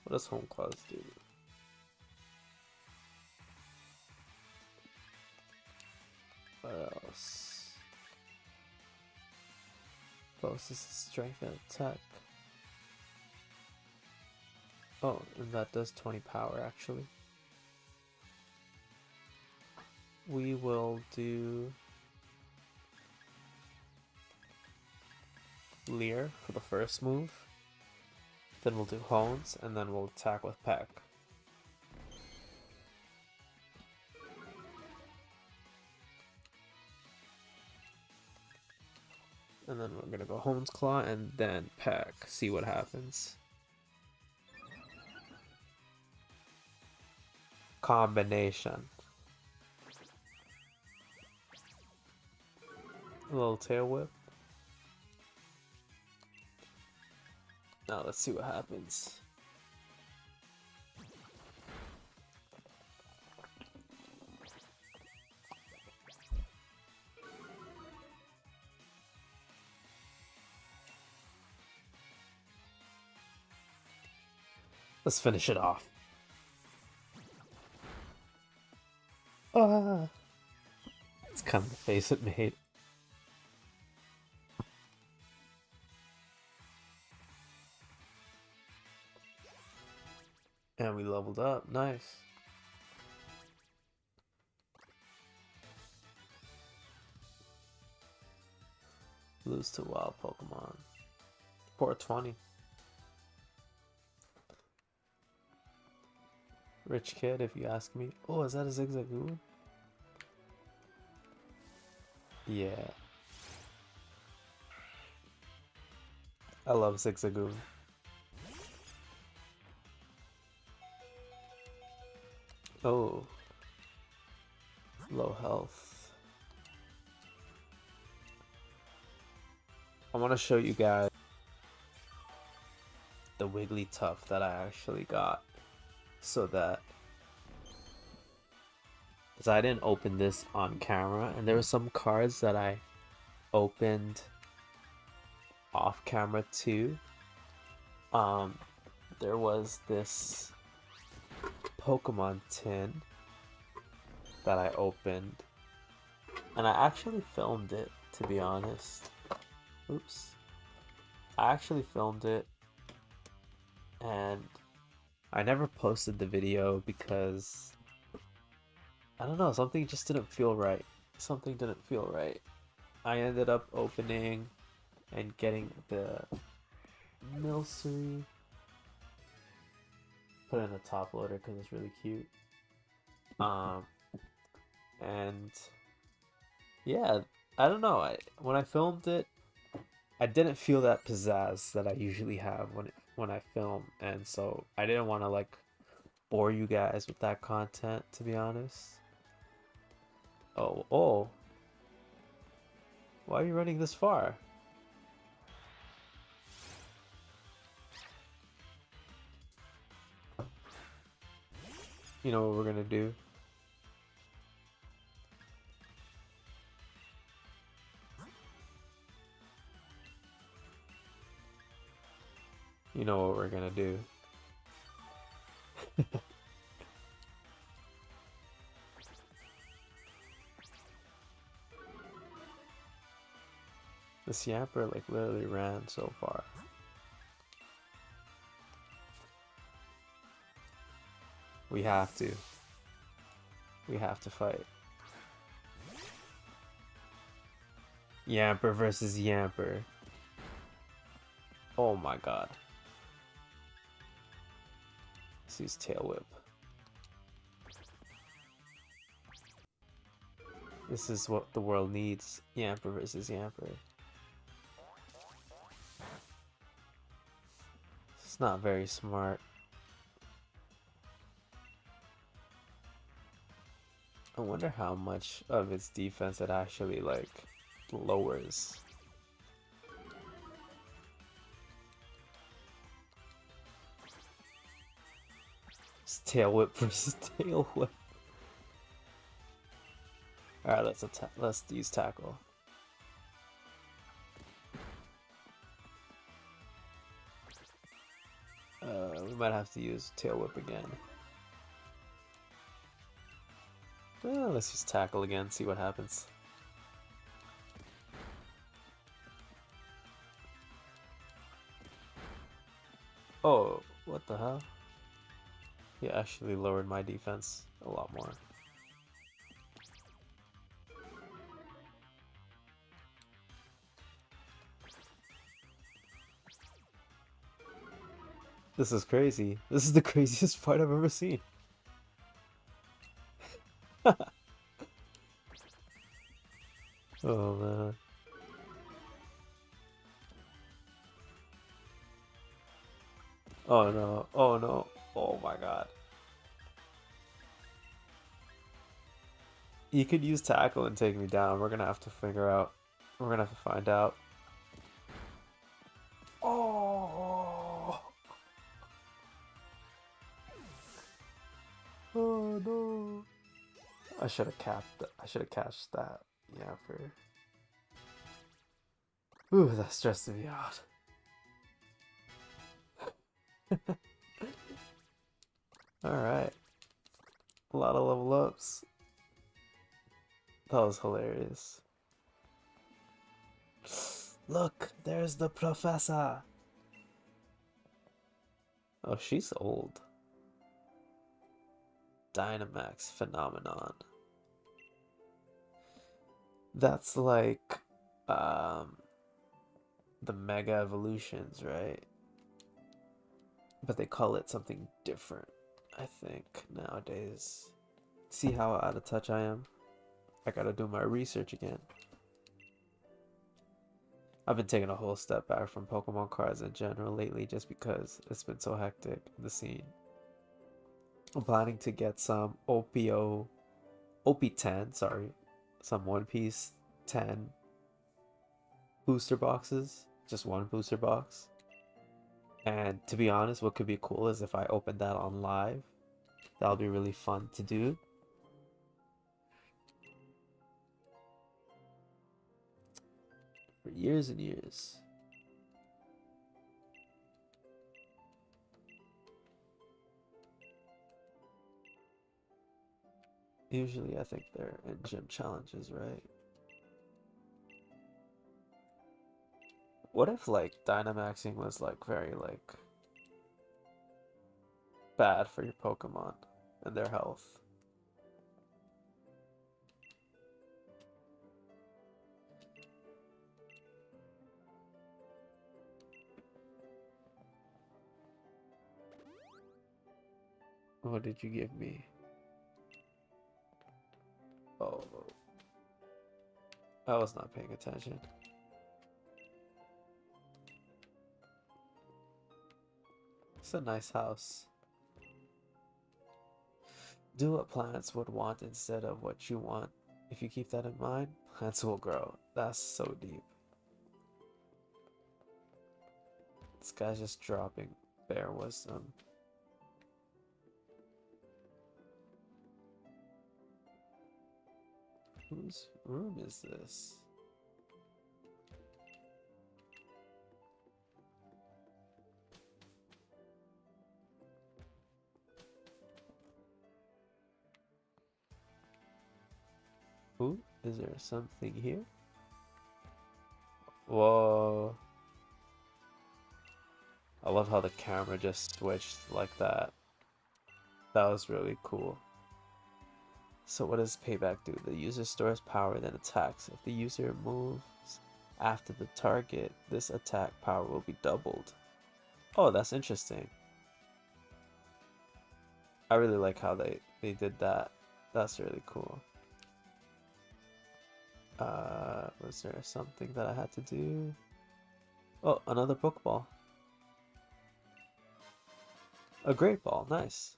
What does home clause do? What else? Bonuses strength and attack. Oh, and that does 20 power actually. We will do Leer for the first move. Then we'll do Hones, and then we'll attack with Peck. And then we're gonna go Hones Claw and then Peck. See what happens. Combination. A little tail whip. Now let's see what happens. Let's finish it off. Ah, it's kind of the face it made. And we leveled up. Nice. Lose to wild Pokemon. 420. Rich kid, if you ask me. Oh, is that a Zigzagoon? Yeah. I love Zigzagoon. Oh. Low health. I want to show you guys the Wigglytuff that I actually got. So that, because I didn't open this on camera, and there were some cards that I opened off camera too. There was this Pokemon tin that I opened, and I actually filmed it, to be honest. Oops. I actually filmed it, and I never posted the video because, I don't know, something just didn't feel right. Something didn't feel right. I ended up opening and getting the Milcery. Put in a top loader because it's really cute. And yeah, I don't know. When I filmed it, I didn't feel that pizzazz that I usually have when I film, and so I didn't want to like bore you guys with that content, to be honest. Oh, why are you running this far? You know what we're gonna do? You know what we're gonna do. This Yamper like literally ran so far. We have to. We have to fight. Yamper versus Yamper. Oh my god. Let's use Tail Whip. This is what the world needs. Yamper versus Yamper. It's not very smart. I wonder how much of its defense it actually like lowers. It's tail whip versus tail whip. Alright, let's use tackle. We might have to use tail whip again. Let's use tackle again, see what happens. Oh, what the hell? He actually lowered my defense a lot more. This is crazy. This is the craziest fight I've ever seen. Oh man. Oh no. Oh no. Oh my god. He could use tackle and take me down. We're gonna have to figure out. We're gonna have to find out. Oh. Oh no. I should have capped. I should have catched that. Yeah, for. Ooh, that stressed me out. Alright. A lot of level ups. That was hilarious. Look, there's the professor. Oh, she's old. Dynamax phenomenon. That's like the mega evolutions, right? But they call it something different, I think, nowadays. See how out of touch I am? I gotta do my research again. I've been taking a whole step back from Pokemon cards in general lately just because it's been so hectic in the scene. I'm planning to get some OP10, sorry, some One Piece 10 booster boxes, just one booster box. And to be honest, what could be cool is if I open that on live. That'll be really fun to do. For years and years. Usually I think they're in gym challenges, right? What if like Dynamaxing was like very like bad for your Pokemon and their health? What did you give me? Oh, I was not paying attention. It's a nice house. Do what plants would want instead of what you want. If you keep that in mind, plants will grow. That's so deep. This guy's just dropping bare wisdom. Whose room is this? Ooh, is there something here? Whoa. I love how the camera just switched like that. That was really cool. So what does payback do? The user stores power then attacks. If the user moves after the target, this attack power will be doubled. Oh, that's interesting. I really like how they did that. That's really cool. Was there something that I had to do? Oh, another Pokeball. A Great Ball, nice.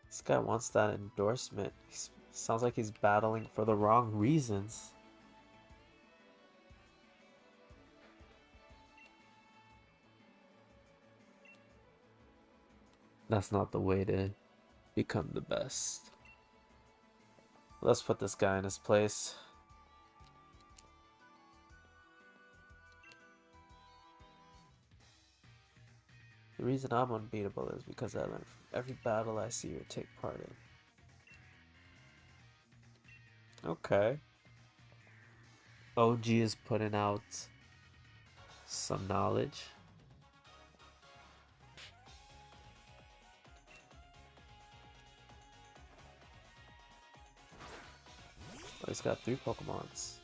This guy wants that endorsement. He sounds like he's battling for the wrong reasons. That's not the way to become the best. Let's put this guy in his place. The reason I'm unbeatable is because I learn from every battle I see or take part in. Okay. OG is putting out some knowledge. Oh, he's got 3 Pokemons.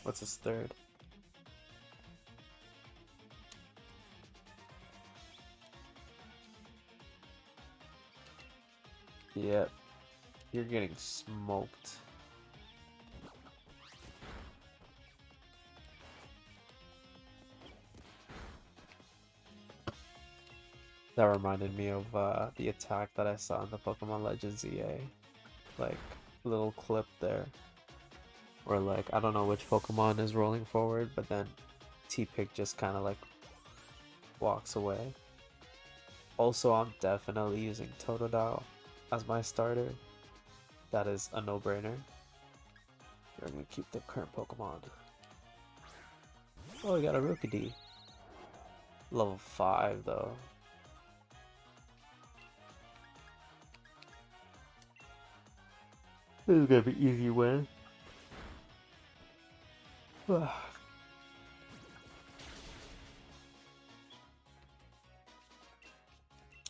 What's his third? Yep. You're getting smoked. That reminded me of the attack that I saw in the Pokemon Legends EA. Like, little clip there. Where, like, I don't know which Pokemon is rolling forward, but then T-Pick just kind of, like, walks away. Also, I'm definitely using Totodile as my starter. That is a no-brainer. We're gonna keep the current Pokemon. Oh, we got a Rookidee. Level 5, though. This is gonna be easy win.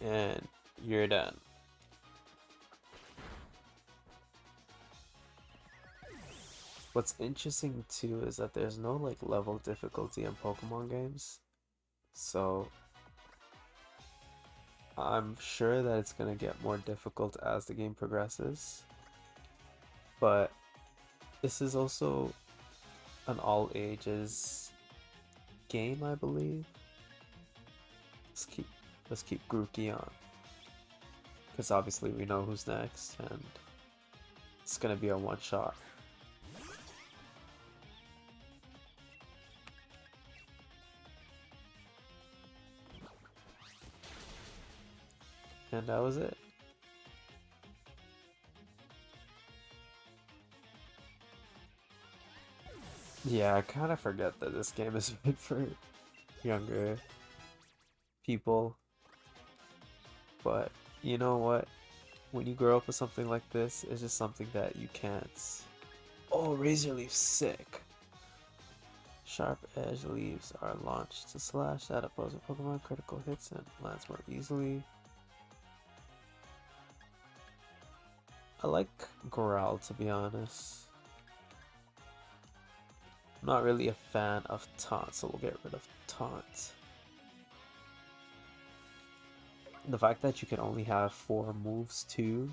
And you're done. What's interesting too is that there's no like level difficulty in Pokemon games. So I'm sure that it's gonna get more difficult as the game progresses. But this is also an all ages game, I believe. Let's keep Grookey on. Because obviously we know who's next and it's gonna be a one shot. And that was it. Yeah, I kind of forget that this game is made for younger people. But you know what? When you grow up with something like this, it's just something that you can't. Oh, Razor Leaf's sick. Sharp Edge leaves are launched to slash at opposing Pokemon. Critical hits and lands more easily. I like Growl, to be honest. I'm not really a fan of Taunt, so we'll get rid of Taunt. The fact that you can only have 4 moves too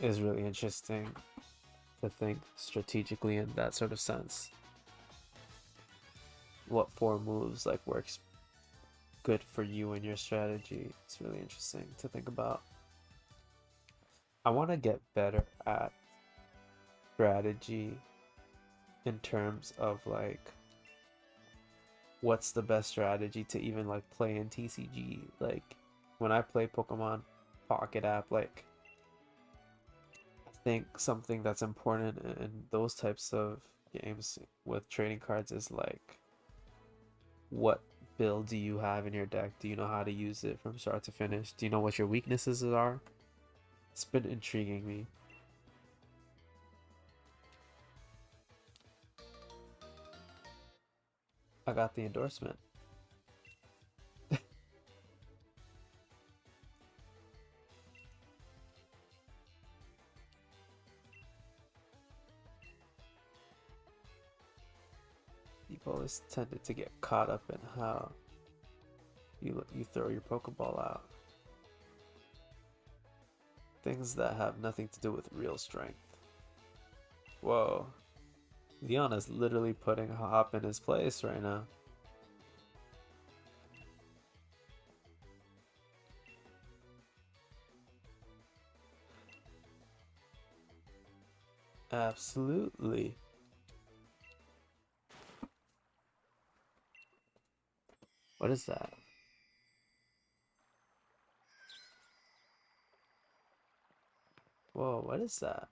is really interesting to think strategically in that sort of sense. What 4 moves like works good for you and your strategy. It's really interesting to think about. I want to get better at strategy in terms of like what's the best strategy to even like play in TCG. Like when I play Pokemon Pocket App, like I think something that's important in those types of games with trading cards is like what build do you have in your deck? Do you know how to use it from start to finish? Do you know what your weaknesses are? It's been intriguing me. I got the endorsement. You've always tended to get caught up in how you throw your Pokeball out. Things that have nothing to do with real strength. Whoa. Leon is literally putting Hop in his place right now. Absolutely. What is that? Whoa, what is that?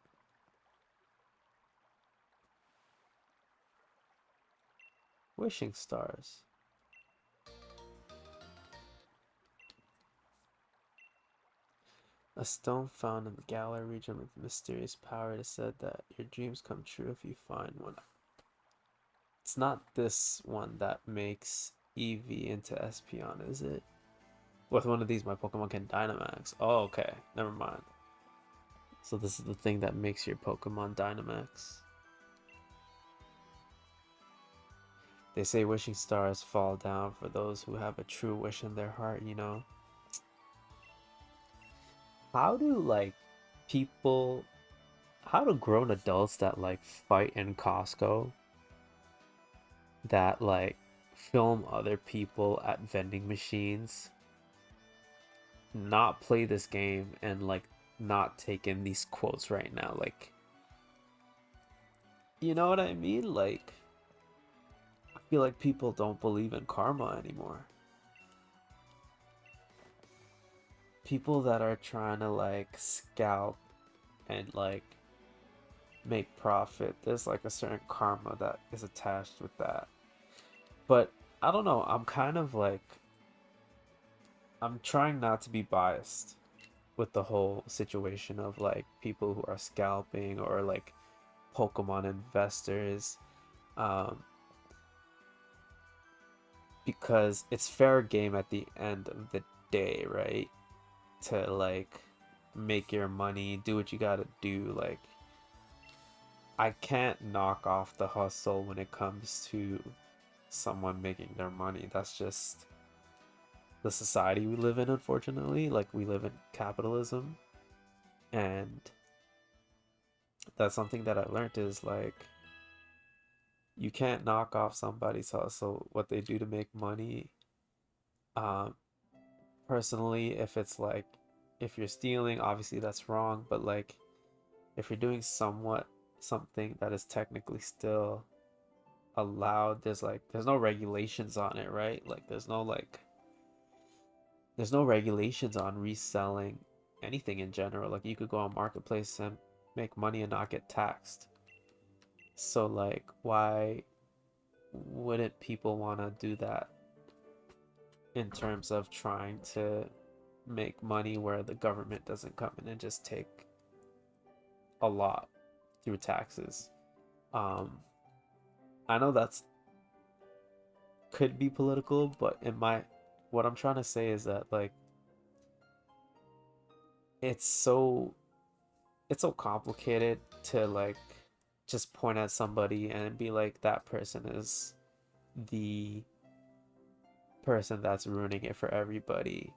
Wishing stars. A stone found in the Galar region with mysterious power. It is said that your dreams come true if you find one. It's not this one that makes Eevee into Espeon, is it? With one of these, my Pokemon can Dynamax. Oh, okay. Never mind. So this is the thing that makes your Pokemon Dynamax. They say wishing stars fall down for those who have a true wish in their heart, you know? How do, like, people... How do grown adults that, like, fight in Costco, that, like, film other people at vending machines, not play this game and, like, not take in these quotes right now? Like, you know what I mean? Like, I feel like people don't believe in karma anymore. People that are trying to, like, scalp and, like, make profit, there's like a certain karma that is attached with that. But I don't know, I'm kind of like, I'm trying not to be biased with the whole situation of like people who are scalping or like Pokemon investors, um, because it's fair game at the end of the day, right? To like make your money, do what you gotta do. Like, I can't knock off the hustle when it comes to someone making their money. That's just the society we live in, unfortunately. Like, we live in capitalism, and that's something that I learned is like, you can't knock off somebody's hustle, what they do to make money. Um, Personally, if it's like, if you're stealing, obviously that's wrong, but like, if you're doing somewhat something that is technically still allowed, there's like, there's no regulations on it, right? Like, there's no regulations on reselling anything in general. Like, you could go on marketplace and make money and not get taxed. So like, why wouldn't people want to do that in terms of trying to make money where the government doesn't come in and just take a lot through taxes? um I know that's could be political, but in my, what I'm trying to say is that like, it's so it's so complicated to like just point at somebody and be like, that person is the person that's ruining it for everybody,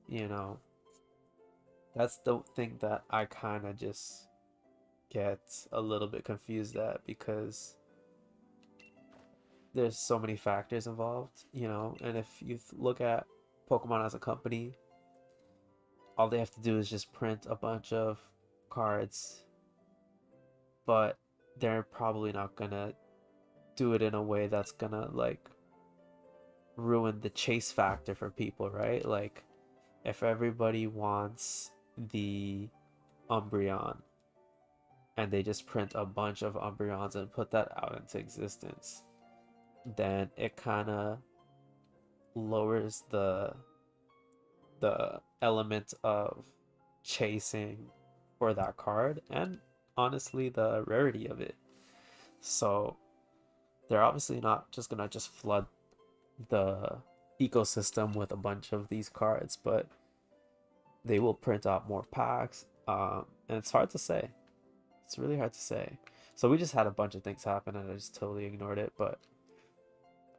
you know? That's the thing that I kind of just get a little bit confused at, because there's so many factors involved, you know? And if you look at Pokemon as a company, all they have to do is just print a bunch of cards, but they're probably not gonna do it in a way that's gonna like ruin the chase factor for people, right? Like, if everybody wants the Umbreon and they just print a bunch of Umbreons and put that out into existence, then it kind of lowers the element of chasing for that card, and honestly the rarity of it. So they're obviously not just gonna just flood the ecosystem with a bunch of these cards, but they will print out more packs. And it's hard to say. It's really hard to say. So we just had a bunch of things happen and I just totally ignored it. But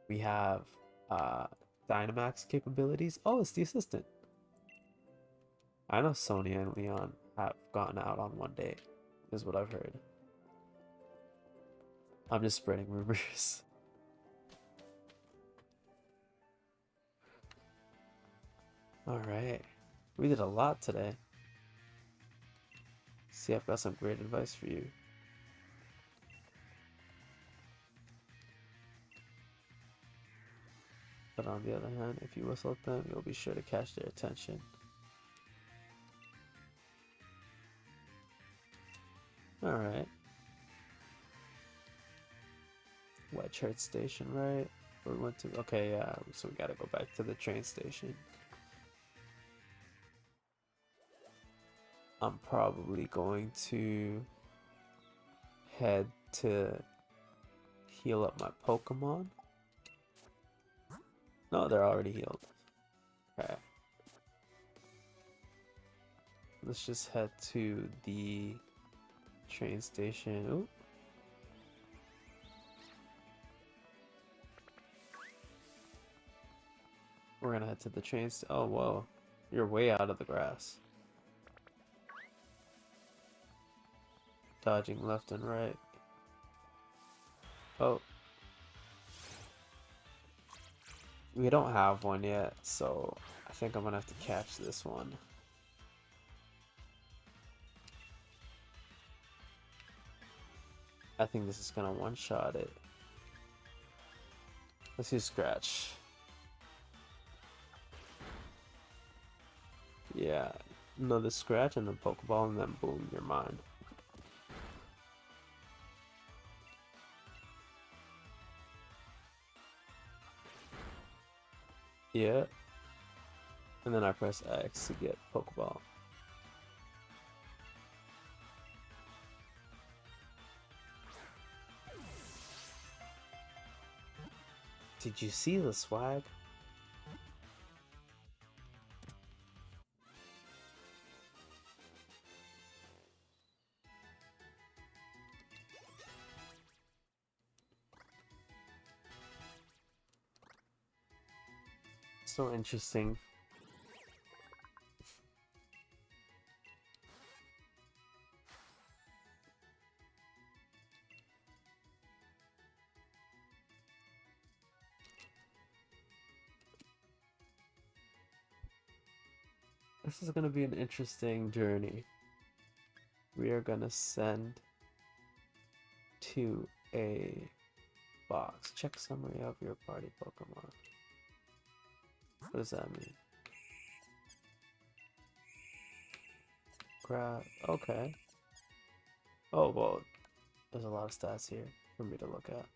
we have uh, Dynamax capabilities. Oh, it's the assistant. I know Sonya and Leon have gone out on one date, is what I've heard. I'm just spreading rumors. All right. We did a lot today. See, I've got some great advice for you. But on the other hand, if you whistle at them, you'll be sure to catch their attention. Alright. Whitechurch Station, right? We went to. Okay, yeah, so we gotta go back to the train station. I'm probably going to head to heal up my Pokemon. No, they're already healed. Okay. Let's just head to the train station. Ooh. We're gonna head to the train oh, whoa. You're way out of the grass. Dodging left and right. Oh. We don't have one yet, so I think I'm gonna have to catch this one. I think this is gonna one-shot it. Let's use Scratch. Yeah, another Scratch and then Pokeball, and then boom, you're mine. Yeah. And then I press X to get Pokeball. Did you see the swag? So interesting. This is gonna be an interesting journey. We are gonna send to a box. Check summary of your party Pokemon. What does that mean? Grab. Okay. Oh, well, there's a lot of stats here for me to look at.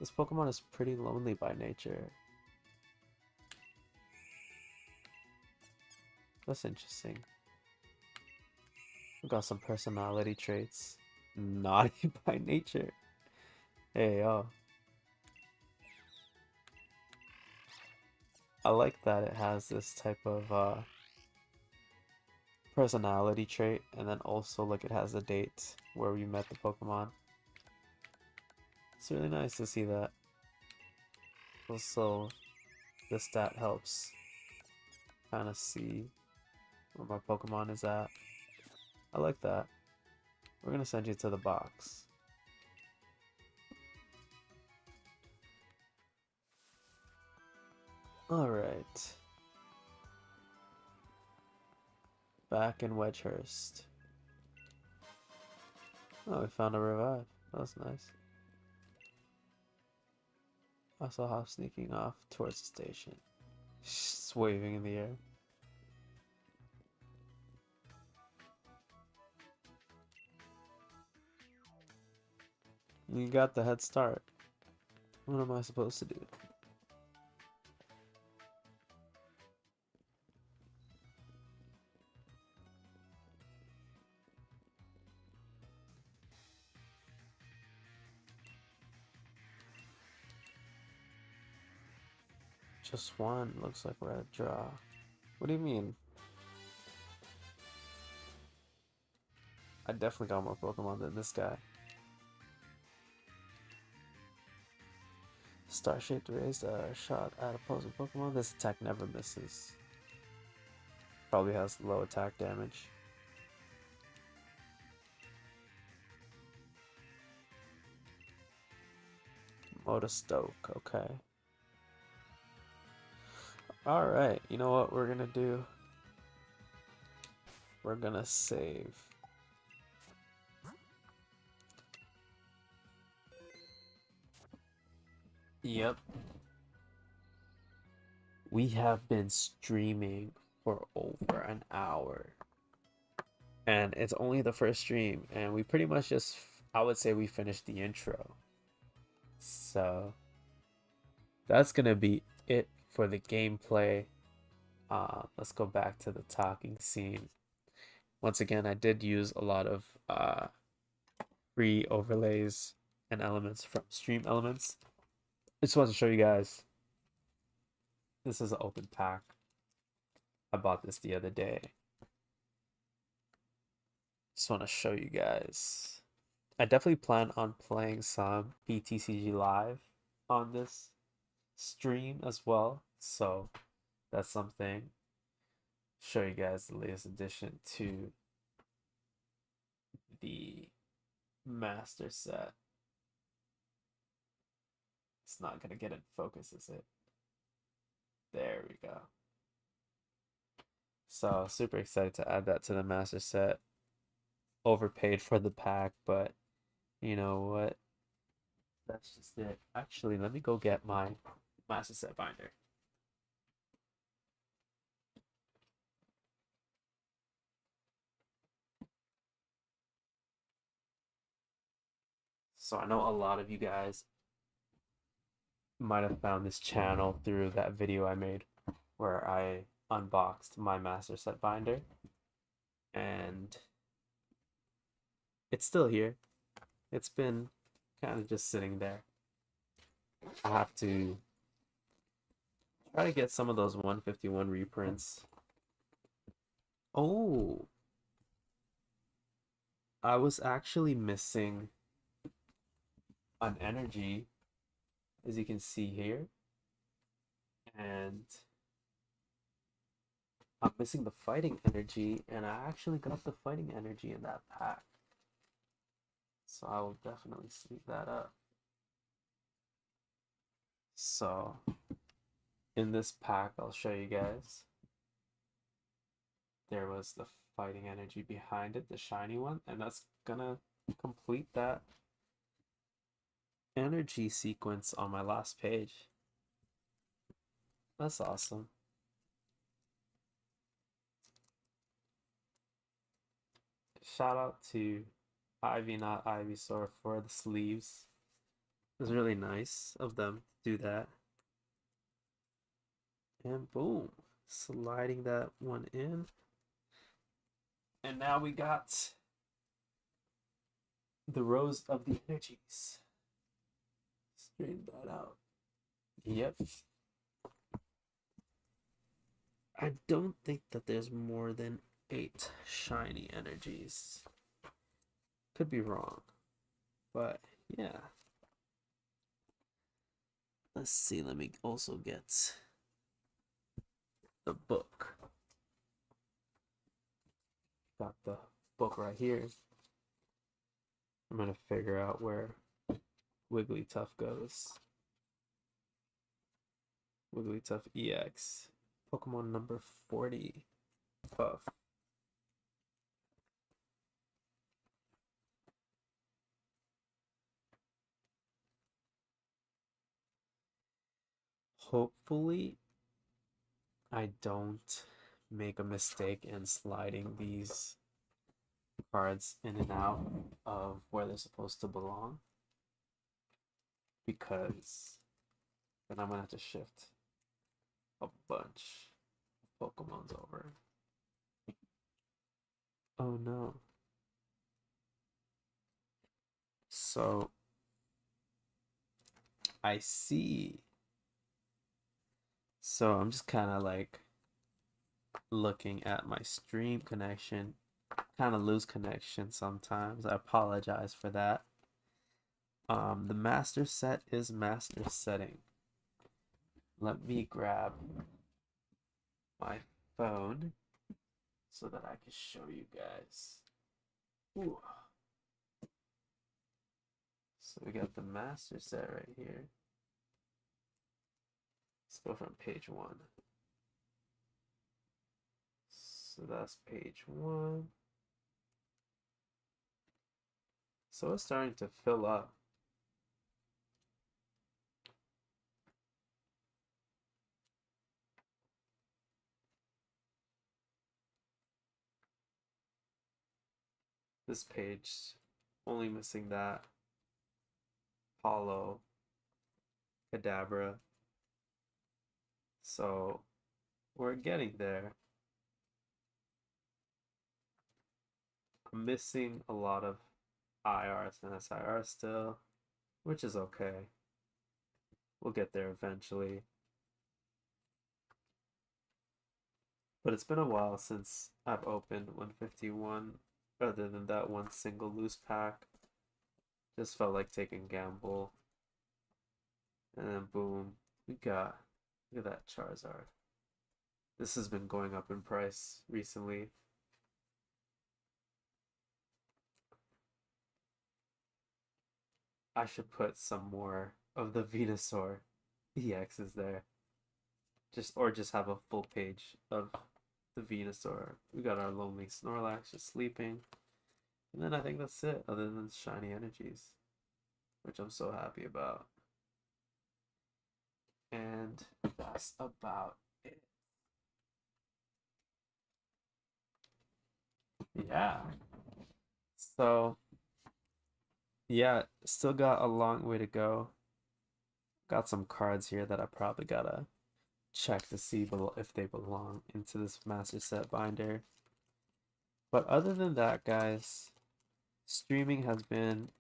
This Pokemon is pretty lonely by nature. That's interesting. We got some personality traits. Naughty by nature. Hey, yo. I like that it has this type of personality trait, and then also like it has the date where we met the Pokemon. It's really nice to see that. Also, the stat helps kind of see where my Pokemon is at. I like that. We're gonna send you to the box. Alright. Back in Wedgehurst. Oh, we found a revive. That was nice. I saw Hop sneaking off towards the station. Just waving in the air. You got the head start. What am I supposed to do? Just one. Looks like we're at a draw. What do you mean? I definitely got more Pokemon than this guy. Star-shaped raised a shot at opposing Pokemon. This attack never misses. Probably has low attack damage. Motostoke, okay. Alright, you know what we're gonna do? We're gonna save. Yep. We have been streaming for over an hour. and it's only the first stream, and we pretty much just, I would say we finished the intro. So that's gonna be it for the gameplay. Let's go back to the talking scene. Once again, I did use a lot of free overlays and elements from Stream Elements. I just wanted to show you guys. This is an open pack. I bought this the other day. Just want to show you guys. I definitely plan on playing some BTCG Live on this stream as well. So that's something. Show you guys the latest addition to the master set. It's not gonna get in focus, is it? There we go. So super excited to add that to the master set. Overpaid for the pack, but you know what? That's just it. Actually, let me go get my master set binder. So I know a lot of you guys might have found this channel through that video I made where I unboxed my master set binder, and it's still here. It's been kind of just sitting there. I have to try to get some of those 151 reprints. Oh, I was actually missing an energy, as you can see here, and I'm missing the fighting energy, and I actually got the fighting energy in that pack. So I will definitely sleeve that up. So in this pack, I'll show you guys. There was the fighting energy behind it, the shiny one, and that's gonna complete that energy sequence on my last page. That's awesome. Shout out to Ivy Not Ivysaur for the sleeves. It was really nice of them to do that. And boom, sliding that one in. And now we got the Rose of the Energies. Straighten that out. Yep. I don't think that there's more than 8 shiny energies. Could be wrong. But yeah. Let's see, let me also get the book. Got the book right here. I'm gonna figure out where Wigglytuff goes. Wigglytuff EX. Pokemon number 40. Puff. Hopefully, I don't make a mistake in sliding these cards in and out of where they're supposed to belong, because then I'm gonna have to shift a bunch of Pokemons over. Oh no. So I see. So I'm just kind of like looking at my stream connection, kind of lose connection sometimes. I apologize for that. The master set is master setting. Let me grab my phone so that I can show you guys. Ooh. So we got the master set right here. Let's go from page 1. So that's page 1. So it's starting to fill up. this page. Only missing that Hollow Kadabra. So we're getting there. I'm missing a lot of IRs and SIRs still, which is okay. We'll get there eventually. But it's been a while since I've opened 151, other than that one single loose pack. Just felt like taking gamble. And then boom, look at that Charizard. This has been going up in price recently. I should put some more of the Venusaur EXs there. Just have a full page of the Venusaur. We got our lonely Snorlax just sleeping. And then I think that's it, other than shiny energies, which I'm so happy about. And that's about it. Yeah. So, yeah, still got a long way to go. Got some cards here that I probably gotta check to see if they belong into this master set binder. But other than that, guys, streaming has been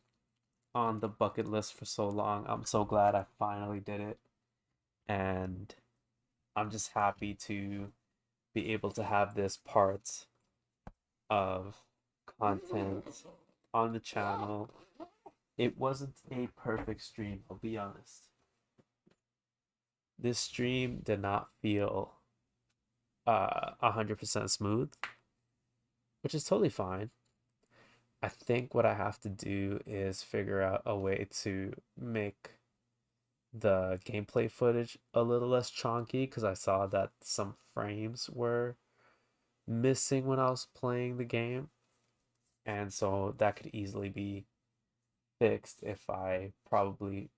on the bucket list for so long. I'm so glad I finally did it. And I'm just happy to be able to have this part of content on the channel. It wasn't a perfect stream, I'll be honest. This stream did not feel 100% smooth, which is totally fine. I think what I have to do is figure out a way to make the gameplay footage a little less chonky, because I saw that some frames were missing when I was playing the game. And so that could easily be fixed if I probably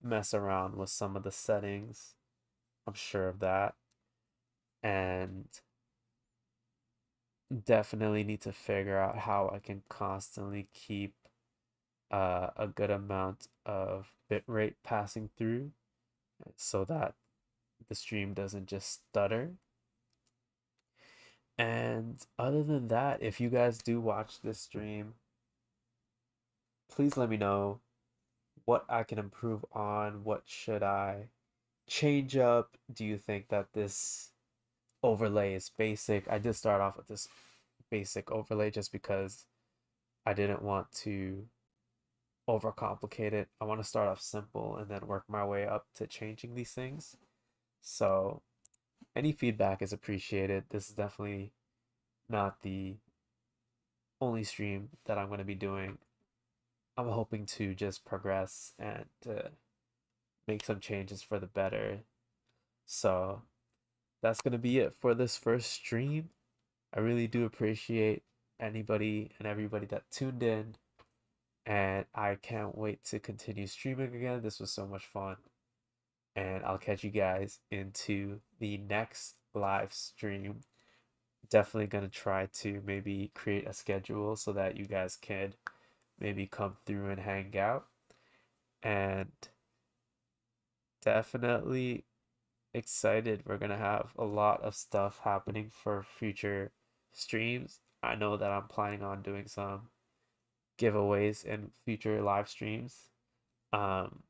mess around with some of the settings. I'm sure of that. And definitely need to figure out how I can constantly keep a good amount of bitrate passing through so that the stream doesn't just stutter. And other than that, if you guys do watch this stream, please let me know what I can improve on. What should I change up? Do you think that this overlay is basic? I did start off with this basic overlay just because I didn't want to overcomplicate it. I want to start off simple and then work my way up to changing these things. So any feedback is appreciated. This is definitely not the only stream that I'm going to be doing. I'm hoping to just progress and make some changes for the better. So that's going to be it for this first stream. I really do appreciate anybody and everybody that tuned in. And I can't wait to continue streaming again. This was so much fun. And I'll catch you guys into the next live stream. Definitely going to try to maybe create a schedule so that you guys can maybe come through and hang out. And definitely excited. We're going to have a lot of stuff happening for future streams. I know that I'm planning on doing some giveaways in future live streams. Um,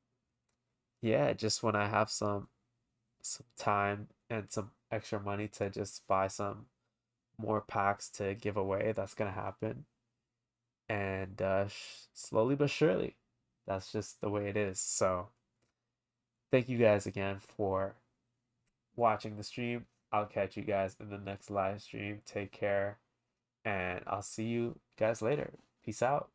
yeah, just when I have some time and some extra money to just buy some more packs to give away, that's gonna happen. And slowly but surely, that's just the way it is. So thank you guys again for watching the stream. I'll catch you guys in the next live stream. Take care, and I'll see you guys later. Peace out.